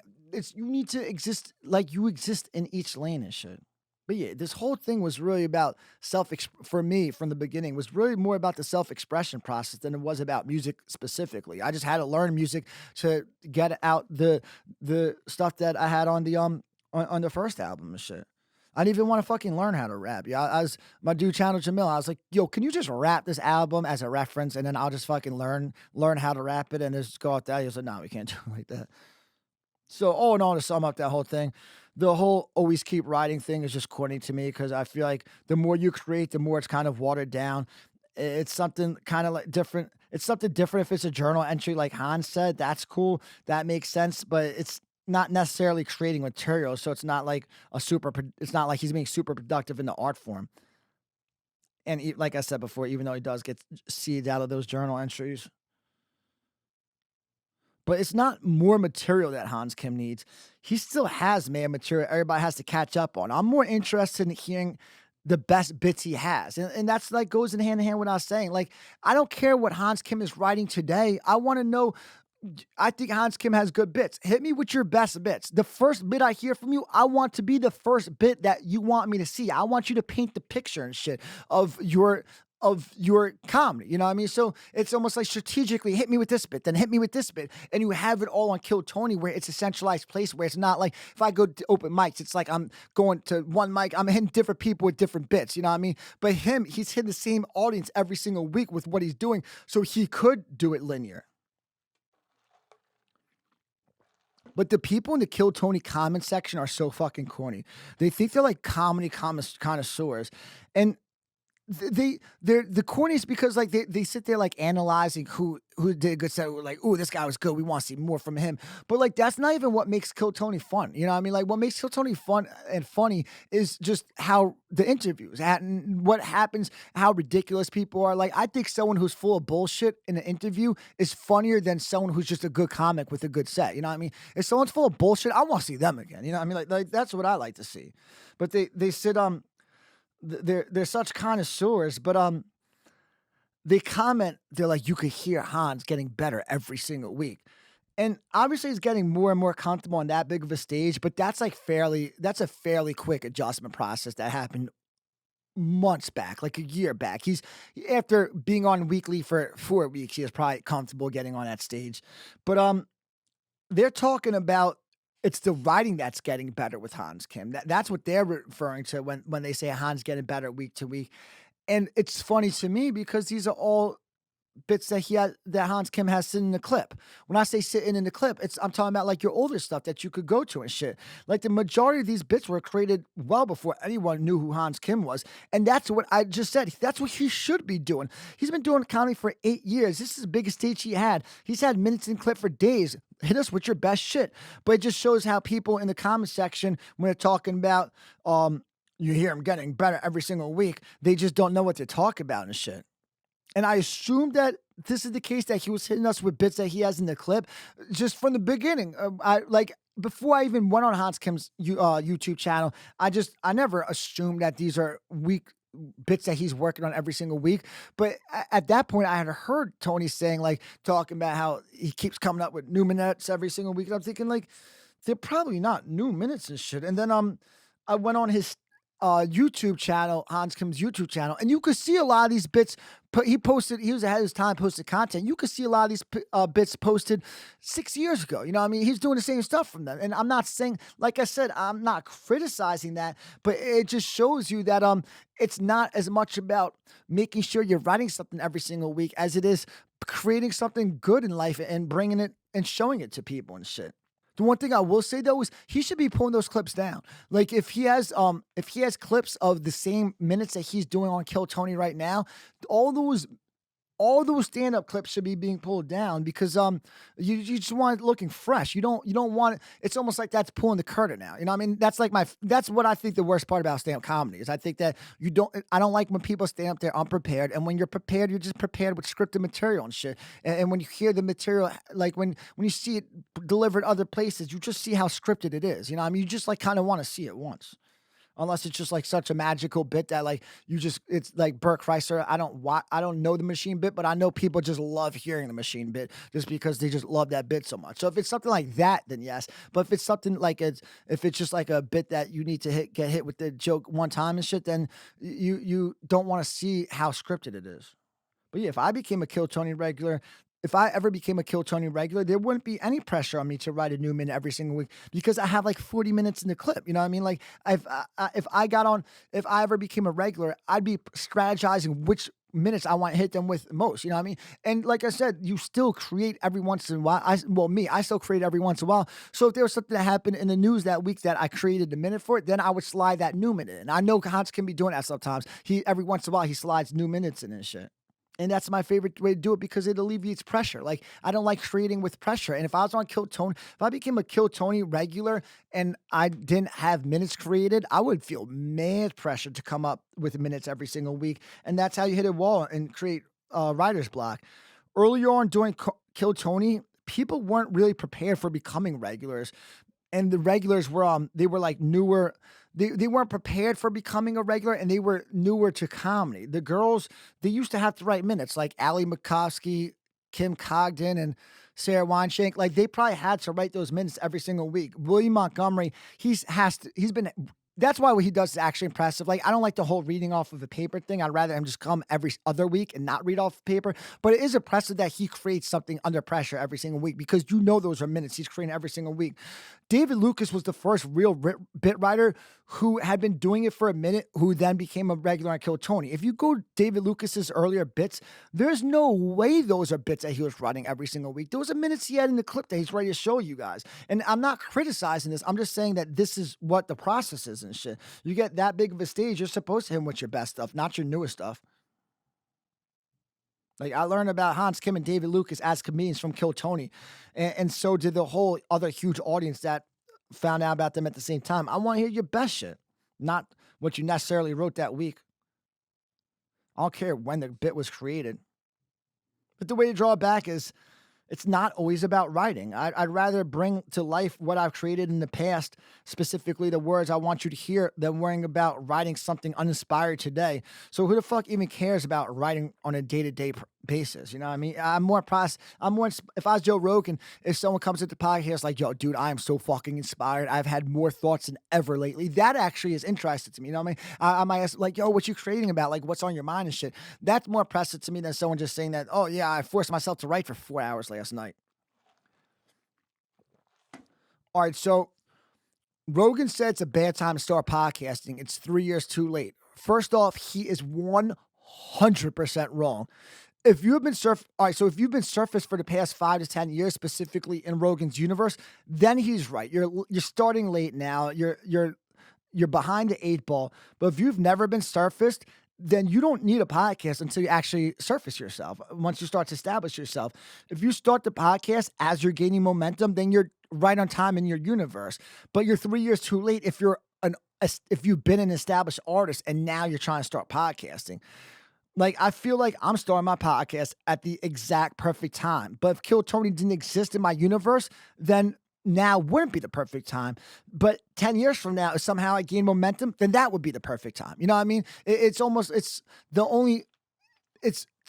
you need to exist like you exist in each lane and shit. But yeah, this whole thing was really about for me from the beginning was really more about the self-expression process than it was about music specifically. I just had to learn music to get out the stuff that I had on on the first album and shit. I didn't even want to fucking learn how to rap. Yeah, I was my dude Channel Jamil. I was like, "Yo, can you just rap this album as a reference, and then I'll just fucking learn how to rap it and just go out there." He was like, "No, we can't do it like that." So all in all, to sum up that whole thing, the whole always keep writing thing is just corny to me because I feel like the more you create, the more it's kind of watered down. It's something kind of like different. It's something different if it's a journal entry, like Hans said. That's cool. That makes sense. But it's not necessarily creating material. So it's not like it's not like he's being super productive in the art form. And like I said before, even though he does get seeds out of those journal entries, but it's not more material that Hans Kim needs. He still has made material everybody has to catch up on. I'm more interested in hearing the best bits he has. And that's like goes in hand with what I was saying. Like, I don't care what Hans Kim is writing today. I want to know. I think Hans Kim has good bits. Hit me with your best bits. The first bit I hear from you, I want to be the first bit that you want me to see. I want you to paint the picture and shit of your comedy. You know what I mean? So it's almost like strategically hit me with this bit, then hit me with this bit. And you have it all on Kill Tony where it's a centralized place where it's not like if I go to open mics, it's like I'm going to one mic, I'm hitting different people with different bits. You know what I mean? But he's hitting the same audience every single week with what he's doing. So he could do it linear. But the people in the Kill Tony comment section are so fucking corny. They think they're like comedy connoisseurs. And they're the corniest because like they sit there like analyzing who did a good set. We're like, "Ooh, this guy was good. We want to see more from him." But like that's not even what makes Kill Tony fun. You know what I mean? Like what makes Kill Tony fun and funny is just how the interviews and what happens, how ridiculous people are. Like I think someone who's full of bullshit in an interview is funnier than someone who's just a good comic with a good set. You know what I mean? If someone's full of bullshit, I want to see them again. You know what I mean? Like that's what I like to see. But they sit they're such connoisseurs, but they comment, they're like, you could hear Hans getting better every single week. And obviously he's getting more and more comfortable on that big of a stage, but that's a fairly quick adjustment process that happened months back, like a year back. He's after being on weekly for 4 weeks, he is probably comfortable getting on that stage. But they're talking about it's the writing that's getting better with Hans Kim. That's what they're referring to when they say Hans getting better week to week. And it's funny to me because these are all bits that Hans Kim has sitting in the clip. When I say sitting in the clip, I'm talking about like your older stuff that you could go to and shit. Like the majority of these bits were created well before anyone knew who Hans Kim was. And that's what I just said. That's what he should be doing. He's been doing comedy for 8 years. This is the biggest stage he had. He's had minutes in clip for days. Hit us with your best shit. But it just shows how people in the comment section, when they're talking about you hear him getting better every single week, they just don't know what they're talking about and shit. And I assume that this is the case, that he was hitting us with bits that he has in the clip just from the beginning. Before I even went on Hans Kim's YouTube channel, I never assumed that these are weak bits that he's working on every single week. But at that point, I had heard Tony talking about how he keeps coming up with new minutes every single week. And I'm thinking like, they're probably not new minutes and shit. And then I went on his YouTube channel, Hans Kim's YouTube channel, and you could see a lot of these bits. He was ahead of his time, posted content. You could see a lot of these bits posted 6 years ago. You know what I mean? He's doing the same stuff from them. And I'm not saying, like I said, I'm not criticizing that, but it just shows you that it's not as much about making sure you're writing something every single week as it is creating something good in life and bringing it and showing it to people and shit. The one thing I will say though is he should be pulling those clips down. Like if he has clips of the same minutes that he's doing on Kill Tony right now, all those stand-up clips should be being pulled down because you just want it looking fresh. You don't want it. It's almost like that's pulling the curtain out. You know what I mean? That's what I think the worst part about stand-up comedy is. I think that I don't like when people stand up there unprepared, and when you're prepared, you're just prepared with scripted material and shit. And when you hear the material, like when you see it delivered other places, you just see how scripted it is. You know what I mean? You just like kind of want to see it once. unless it's just like such a magical bit that like you just it's like Bert Kreischer. I don't know the machine bit, but I know people just love hearing the machine bit just because they just love that bit so much. So if it's something like that, then yes. But if it's something like if it's just like a bit that you need to get hit with the joke one time and shit, then you don't want to see how scripted it is. But yeah, if I became a Kill Tony regular, if I ever became a Kill Tony regular, there wouldn't be any pressure on me to write a new minute every single week because I have like 40 minutes in the clip. You know what I mean? Like if I ever became a regular, I'd be strategizing which minutes I want to hit them with most. You know what I mean? And like I said, you still create every once in a while. I still create every once in a while. So if there was something that happened in the news that week that I created a minute for it, then I would slide that new minute. And I know Hans can be doing that sometimes. He every once in a while he slides new minutes in and shit. And that's my favorite way to do it because it alleviates pressure. Like I don't like creating with pressure. And if I was on Kill Tony, if I became a Kill Tony regular and I didn't have minutes created, I would feel mad pressure to come up with minutes every single week. And that's how you hit a wall and create writer's block. Earlier on doing Kill Tony, people weren't really prepared for becoming regulars, and the regulars were they were like newer. They weren't prepared for becoming a regular, and they were newer to comedy. The girls, they used to have to write minutes like Ali Makovsky, Kim Cogden, and Sarah Weinshank. Like they probably had to write those minutes every single week. William Montgomery, he's been that's why what he does is actually impressive. Like, I don't like the whole reading off of a paper thing. I'd rather him just come every other week and not read off paper. But it is impressive that he creates something under pressure every single week because you know those are minutes he's creating every single week. David Lucas was the first real bit writer who had been doing it for a minute, who then became a regular on Kill Tony. If you go David Lucas's earlier bits, there's no way those are bits that he was writing every single week. Those are minutes he had in the clip that he's ready to show you guys. And I'm not criticizing this. I'm just saying that this is what the process is and shit. You get that big of a stage, you're supposed to hit him with your best stuff, not your newest stuff. Like I learned about Hans Kim and David Lucas as comedians from Kill Tony, and so did the whole other huge audience that found out about them at the same time. I want to hear your best shit, not what you necessarily wrote that week. I don't care when the bit was created. But the way to draw it back is it's not always about writing. I'd rather bring to life what I've created in the past, specifically the words I want you to hear, than worrying about writing something uninspired today. So who the fuck even cares about writing on a day-to-day basis? You know what I mean? If I was Joe Rogan, if someone comes at the podcast like, yo, dude, I am so fucking inspired. I've had more thoughts than ever lately. That actually is interesting to me. You know what I mean? I might ask like, yo, what you creating about? Like, what's on your mind and shit? That's more impressive to me than someone just saying that, oh yeah, I forced myself to write for 4 hours last night. All right, so Rogan said it's a bad time to start podcasting. It's 3 years too late. First off, he is 100% wrong. If you've been if you've been surfaced for the past 5 to 10 years, specifically in Rogan's universe, then he's right. You're starting late now. You're behind the 8 ball. But if you've never been surfaced, then you don't need a podcast until you actually surface yourself. Once you start to establish yourself, if you start the podcast as you're gaining momentum, then you're right on time in your universe. But you're 3 years too late if you've been an established artist and now you're trying to start podcasting. Like, I feel like I'm starting my podcast at the exact perfect time. But if Kill Tony didn't exist in my universe, then now wouldn't be the perfect time. But 10 years from now, if somehow I gain momentum, then that would be the perfect time. You know what I mean? It's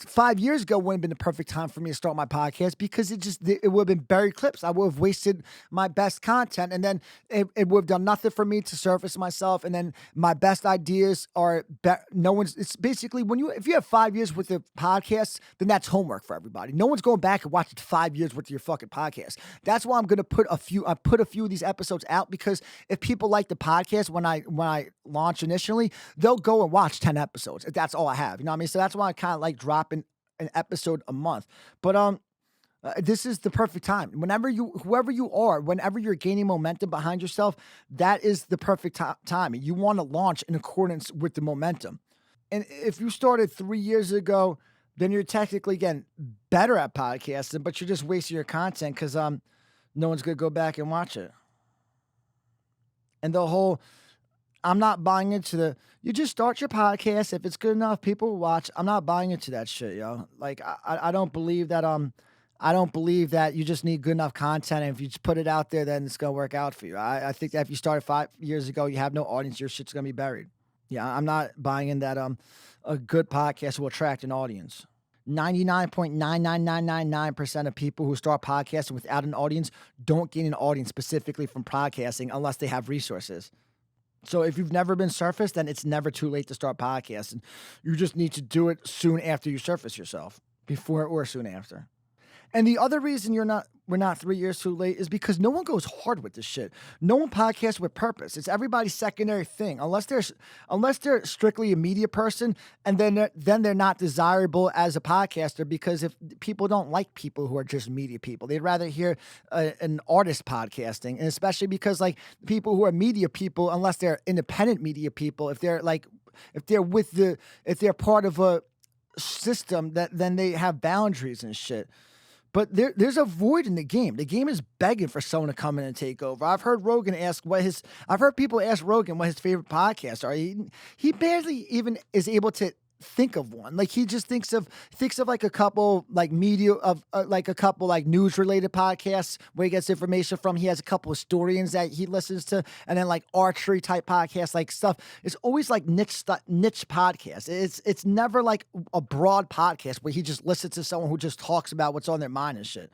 5 years ago wouldn't have been the perfect time for me to start my podcast because it would have been buried clips. I would have wasted my best content, and then it would have done nothing for me to surface myself. And then my best ideas are it's basically if you have 5 years with the podcast, then that's homework for everybody. No one's going back and watching 5 years with your fucking podcast. That's why I'm going to put a few of these episodes out, because if people like the podcast when I launch initially, they'll go and watch 10 episodes. If that's all I have, you know what I mean? So that's why I kind of like dropping an episode a month. But this is the perfect time. Whoever you are, whenever you're gaining momentum behind yourself, that is the perfect time. You want to launch in accordance with the momentum. And if you started 3 years ago, then you're technically getting better at podcasting, but you're just wasting your content because no one's gonna go back and watch it. And I'm not buying into you just start your podcast. If it's good enough, people will watch. I'm not buying into that shit, yo. Like, I don't believe that, I don't believe that you just need good enough content, and if you just put it out there, then it's gonna work out for you. I think that if you started 5 years ago, you have no audience, your shit's gonna be buried. Yeah, I'm not buying in that a good podcast will attract an audience. 99.99999% of people who start podcasting without an audience don't gain an audience specifically from podcasting unless they have resources. So if you've never been surfaced, then it's never too late to start podcasting. You just need to do it soon after you surface yourself, before or soon after. And the other reason we're not 3 years too late is because no one goes hard with this shit. No one podcasts with purpose. It's everybody's secondary thing, unless they're strictly a media person, and then they're not desirable as a podcaster, because if people don't like people who are just media people, they'd rather hear an artist podcasting, and especially because like people who are media people, unless they're independent media people, if they're part of a system, that then they have boundaries and shit. But there's a void in the game. The game is begging for someone to come in and take over. I've heard people ask Rogan what his favorite podcasts are. He barely even is able to think of one. Like he just thinks of like a couple like media of like a couple like news related podcasts where he gets information from. He has a couple of historians that he listens to, and then like archery type podcasts, like stuff. It's always like niche podcasts. It's never like a broad podcast where he just listens to someone who just talks about what's on their mind and shit.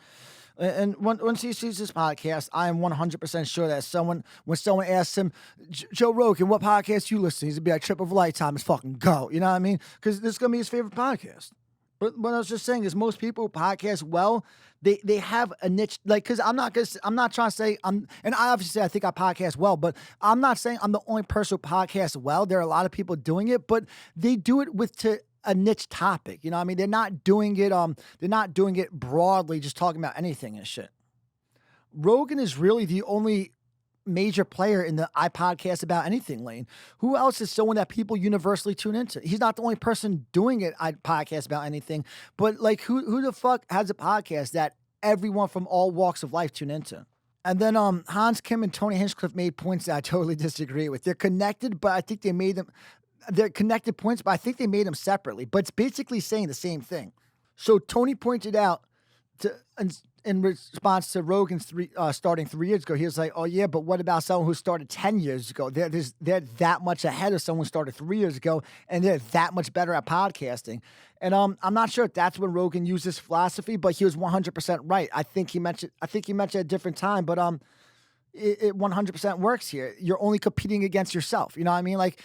And once he sees this podcast, I am 100% sure that when someone asks him, Joe Rogan, what podcast you listen to? He's gonna be like, Trip of a Lifetime, is fucking go. You know what I mean? Because this is gonna be his favorite podcast. But what I was just saying is most people who podcast well, they have a niche. Like, because I'm not trying to say and I obviously say I think I podcast well, but I'm not saying I'm the only person who podcasts well. There are a lot of people doing it, but they do it with a niche topic. You know what I mean? They're not doing it broadly, just talking about anything and shit. Rogan is really the only major player in the I podcast about anything lane. Who else is someone that people universally tune into? He's not the only person doing it. I podcast about anything, but like who the fuck has a podcast that everyone from all walks of life tune into? And then Hans Kim and Tony Hinchcliffe made points that I totally disagree with. They're connected, but I think they're connected points, but I think they made them separately. But it's basically saying the same thing. So Tony pointed out in response to Rogan's starting 3 years ago, he was like, "Oh yeah, but what about someone who started 10 years ago? They're that much ahead of someone who started 3 years ago, and they're that much better at podcasting." And I'm not sure if that's when Rogan used this philosophy, but he was 100% right. I think he mentioned at a different time, but it 100% works here. You're only competing against yourself. You know what I mean? Like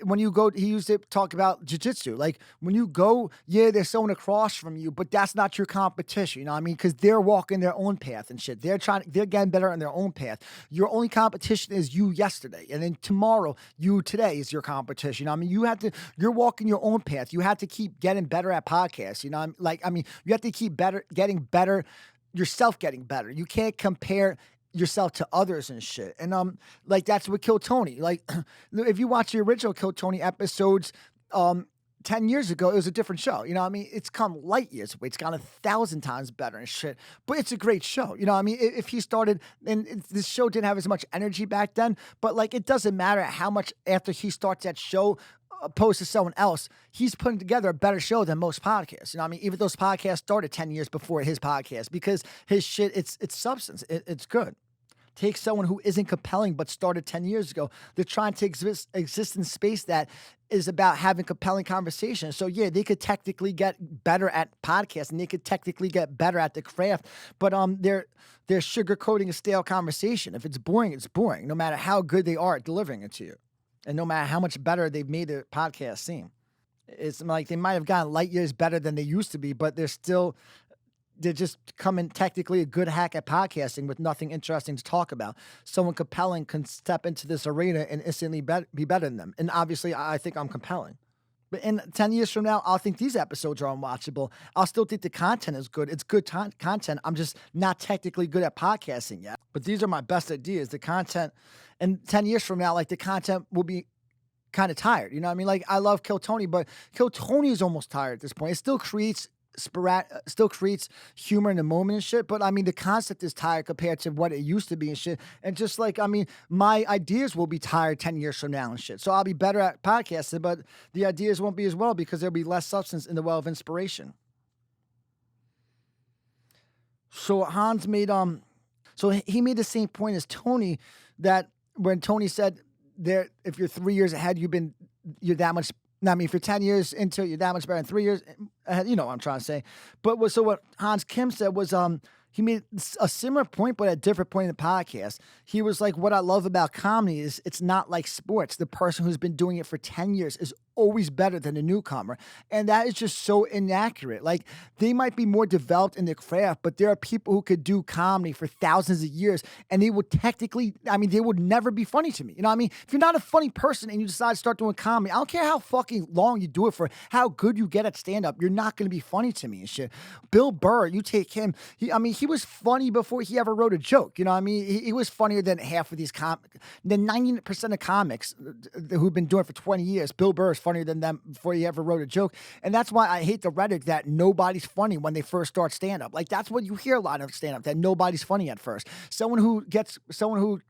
when you go, he used to talk about jiu-jitsu. Like when you go, yeah, there's someone across from you, but that's not your competition. You know what I mean? Because they're walking their own path and shit. They're getting better on their own path. Your only competition is you yesterday. And then tomorrow, you today is your competition. You know what I mean? You're walking your own path. You have to keep getting better at podcasts. You know what I mean? You have to keep getting better, yourself getting better. You can't compare yourself to others and shit. And like that's what killed Tony. Like if you watch the original Kill Tony episodes 10 years ago, it was a different show. You know what I mean? It's come light years away. It's gone 1,000 times better and shit. But it's a great show. You know what I mean? If he started, and this show didn't have as much energy back then, but like it doesn't matter how much after he starts that show opposed to someone else, he's putting together a better show than most podcasts. You know what I mean? Even those podcasts started 10 years before his podcast, because his shit, it's substance. It's good. Take someone who isn't compelling but started 10 years ago. They're trying to exist in space that is about having compelling conversations. So yeah, they could technically get better at podcasting. They could technically get better at the craft, but they're sugarcoating a stale conversation. If it's boring, it's boring, no matter how good they are at delivering it to you. And no matter how much better they've made the podcast seem. It's like they might have gotten light years better than they used to be, but they're just coming technically a good hack at podcasting with nothing interesting to talk about. Someone compelling can step into this arena and instantly be better than them. And obviously, I think I'm compelling. But in 10 years from now, I'll think these episodes are unwatchable. I'll still think the content is good. It's good content. I'm just not technically good at podcasting yet. But these are my best ideas. The content, and 10 years from now, like the content will be kind of tired. You know what I mean? Like I love Kill Tony, but Kill Tony is almost tired at this point. It still creates humor in the moment and shit, but I mean the concept is tired compared to what it used to be and shit. And just like, I mean, my ideas will be tired 10 years from now and shit. So I'll be better at podcasting, but the ideas won't be as well because there'll be less substance in the well of inspiration. So Hans made so he made the same point as Tony, that when Tony said there, if you're 3 years ahead, you're that much. I mean, if you're 10 years into it, you're that much better than 3 years ahead. You know what I'm trying to say. But what Hans Kim said was he made a similar point, but at a different point in the podcast. He was like, what I love about comedy is it's not like sports. The person who's been doing it for 10 years is always better than a newcomer. And that is just so inaccurate. Like, they might be more developed in their craft, but there are people who could do comedy for thousands of years and they would technically, I mean, they would never be funny to me. You know what I mean? If you're not a funny person and you decide to start doing comedy, I don't care how fucking long you do it for, how good you get at stand up, you're not going to be funny to me and shit. Bill Burr, you take him, he was funny before he ever wrote a joke. You know what I mean? He was funnier than half of these than 90% of comics who've been doing it for 20 years. Bill Burr is funnier than them before he ever wrote a joke. And that's why I hate the rhetoric that nobody's funny when they first start stand up. Like, that's what you hear a lot of stand up, that nobody's funny at first. Someone who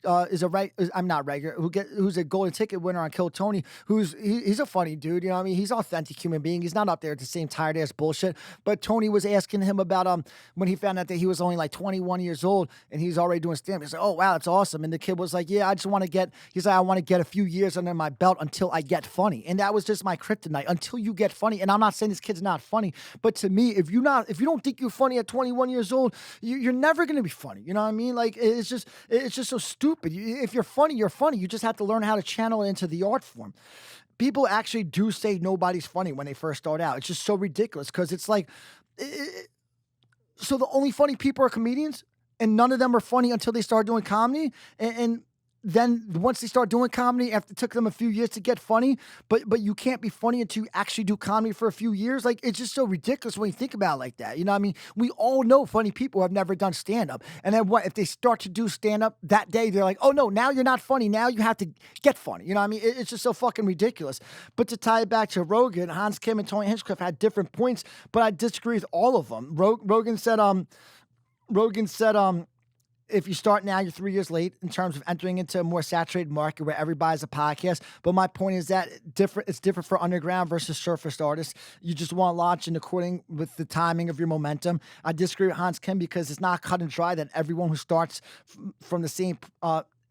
I'm not regular, who's a golden ticket winner on Kill Tony, he's a funny dude. You know what I mean? He's an authentic human being. He's not up there at the same tired ass bullshit. But Tony was asking him about when he found out that he was only like 21 years old and he's already doing stand up. He's like, oh wow, that's awesome. And the kid was like, yeah, he's like, I want to get a few years under my belt until I get funny. And that was just my kryptonite, until you get funny. And I'm not saying this kid's not funny, but to me, if you don't think you're funny at 21 years old, you're never gonna be funny. You know what I mean? Like, it's just so stupid. If you're funny, you're funny. You just have to learn how to channel it into the art form. People actually do say nobody's funny when they first start out. It's just so ridiculous because it's like, so the only funny people are comedians, and none of them are funny until they start doing comedy, and then once they start doing comedy, after it took them a few years to get funny, but you can't be funny until you actually do comedy for a few years. Like, it's just so ridiculous when you think about it like that. You know what I mean? We all know funny people who have never done stand-up. And then what if they start to do stand-up that day, they're like, oh no, now you're not funny. Now you have to get funny. You know what I mean? It's just so fucking ridiculous. But to tie it back to Rogan, Hans Kim and Tony Hinchcliffe had different points, but I disagree with all of them. Rogan said, if you start now, you're 3 years late in terms of entering into a more saturated market where everybody's a podcast. But my point is that it's different for underground versus surface artists. You just want to launch in according with the timing of your momentum. I disagree with Hans Kim because it's not cut and dry that everyone who starts from the same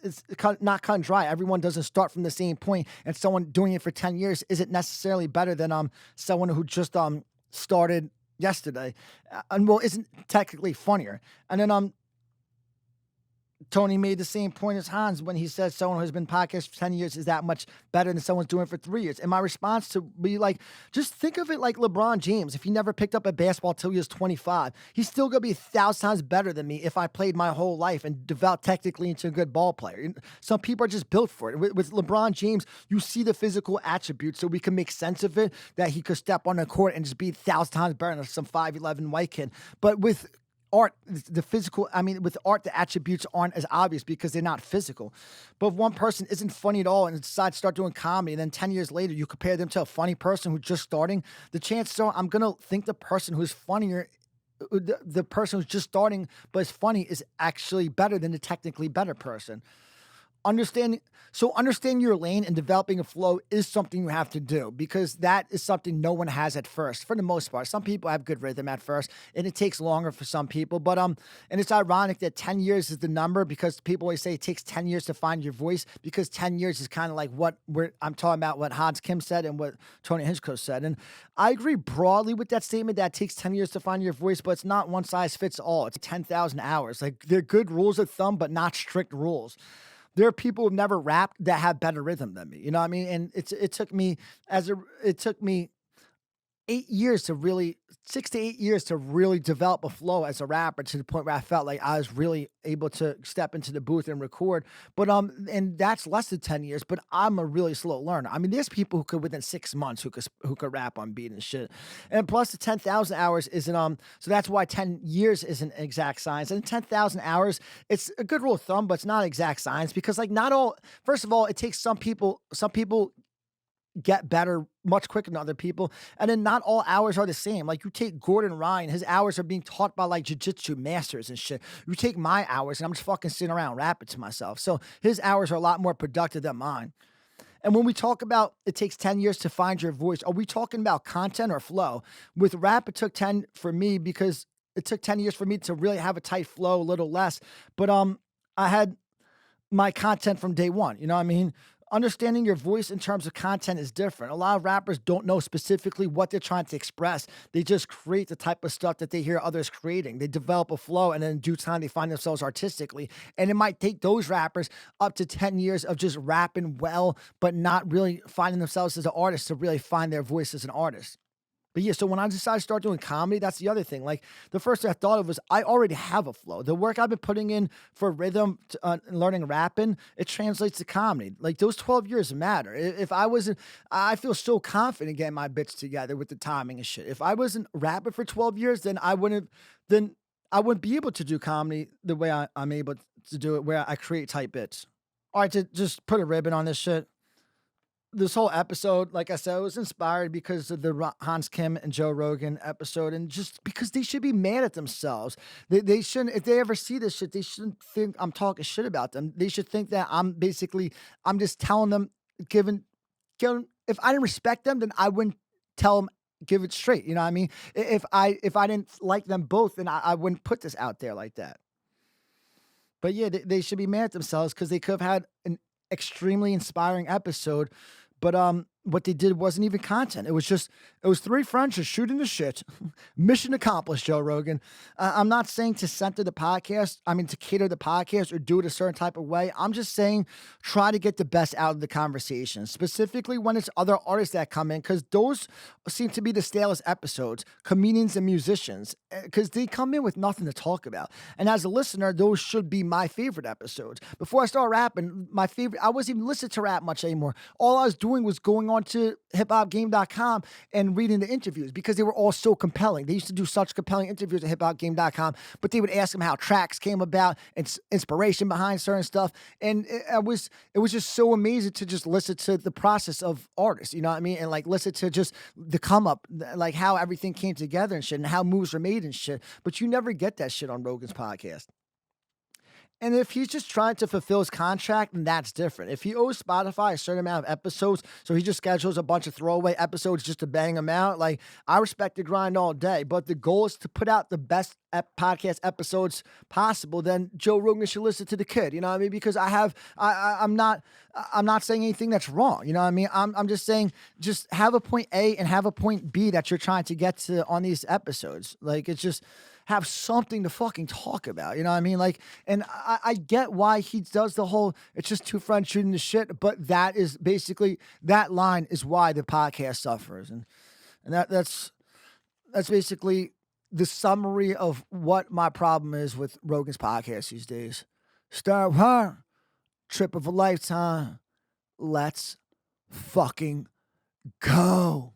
it's not cut and dry. Everyone doesn't start from the same point, and someone doing it for 10 years isn't necessarily better than someone who just started yesterday, and well, isn't technically funnier. And then Tony made the same point as Hans when he said someone who's been podcasting for 10 years is that much better than someone's doing it for 3 years. And my response to be like, just think of it like LeBron James. If he never picked up a basketball till he was 25, he's still going to be 1,000 times better than me if I played my whole life and developed technically into a good ball player. Some people are just built for it. With LeBron James, you see the physical attributes so we can make sense of it, that he could step on the court and just be 1,000 times better than some 5'11" white kid. But with art, with art, the attributes aren't as obvious because they're not physical. But if one person isn't funny at all and decides to start doing comedy, and then 10 years later you compare them to a funny person who's just starting, the chances are I'm going to think the person who's funnier, the person who's just starting but is funny, is actually better than the technically better person. Understanding your lane and developing a flow is something you have to do, because that is something no one has at first, for the most part. Some people have good rhythm at first, and it takes longer for some people. But and it's ironic that 10 years is the number, because people always say it takes 10 years to find your voice, because 10 years is kind of like I'm talking about what Hans Kim said and what Tony Hinchcliffe said. And I agree broadly with that statement that it takes 10 years to find your voice, but it's not one size fits all. It's 10,000 hours. Like, they're good rules of thumb, but not strict rules. There are people who've never rapped that have better rhythm than me. You know what I mean? And it took me 6 to 8 years to really develop a flow as a rapper, to the point where I felt like I was really able to step into the booth and record. But and that's less than 10 years, but I'm a really slow learner. I mean, there's people who could within 6 months who could rap on beat and shit. And plus the 10,000 hours isn't so that's why 10 years isn't exact science. And 10,000 hours, it's a good rule of thumb, but it's not exact science, because like first of all, it takes some people get better much quicker than other people. And then not all hours are the same. Like, you take Gordon Ryan, his hours are being taught by like jiu-jitsu masters and shit. You take my hours and I'm just fucking sitting around rapping to myself. So his hours are a lot more productive than mine. And when we talk about it takes 10 years to find your voice, are we talking about content or flow? With rap, it took 10 for me because it took 10 years for me to really have a tight flow, a little less. But I had my content from day one. You know what I mean? Understanding your voice in terms of content is different. A lot of rappers don't know specifically what they're trying to express. They just create the type of stuff that they hear others creating. They develop a flow, and then in due time they find themselves artistically. And it might take those rappers up to 10 years of just rapping well, but not really finding themselves as an artist to really find their voice as an artist. But yeah, so when I decided to start doing comedy, that's the other thing. Like the first thing I thought of was I already have a flow. The work I've been putting in for rhythm, and learning rapping, it translates to comedy. Like those 12 years matter. If I wasn't, I feel so confident getting my bits together with the timing and shit. If I wasn't rapping for 12 years, then I wouldn't be able to do comedy the way I'm able to do it, where I create tight bits. All right, to just put a ribbon on this shit, this whole episode, like I said, was inspired because of the Hans Kim and Joe Rogan episode, and just because they should be mad at themselves. They shouldn't, if they ever see this shit, they shouldn't think I'm talking shit about them. They should think that I'm just telling them, if I didn't respect them, then I wouldn't tell them, give it straight. You know what I mean? If I didn't like them both, then I wouldn't put this out there like that. But yeah, they should be mad at themselves because they could have had an extremely inspiring episode, but what they did wasn't even content. It was three friends just shooting the shit. Mission accomplished, Joe Rogan. I'm not saying to center the podcast, I mean to cater the podcast or do it a certain type of way. I'm just saying try to get the best out of the conversation, specifically when it's other artists that come in, because those seem to be the stalest episodes, comedians and musicians, because they come in with nothing to talk about. And as a listener, those should be my favorite episodes. Before I started rapping, I wasn't even listening to rap much anymore. All I was doing was going on to hiphopgame.com and reading the interviews because they were all so compelling. They used to do such compelling interviews at hiphopgame.com, but they would ask them how tracks came about and inspiration behind certain stuff. And it was just so amazing to just listen to the process of artists, you know what I mean? And like listen to just the come up, like how everything came together and shit and how moves were made and shit. But you never get that shit on Rogan's podcast. And if he's just trying to fulfill his contract, then that's different. If he owes Spotify a certain amount of episodes, so he just schedules a bunch of throwaway episodes just to bang them out, like I respect the grind all day. But the goal is to put out the best podcast episodes possible. Then Joe Rogan should listen to the kid. You know what I mean? Because I'm not saying anything that's wrong. You know what I mean? I'm just saying just have a point A and have a point B that you're trying to get to on these episodes. Like it's just have something to fucking talk about. You know what I mean? Like, and I get why he does the whole, it's just two friends shooting the shit, but that is basically, that line is why the podcast suffers. And that's basically the summary of what my problem is with Rogan's podcast these days. Start her trip of a lifetime. Let's fucking go.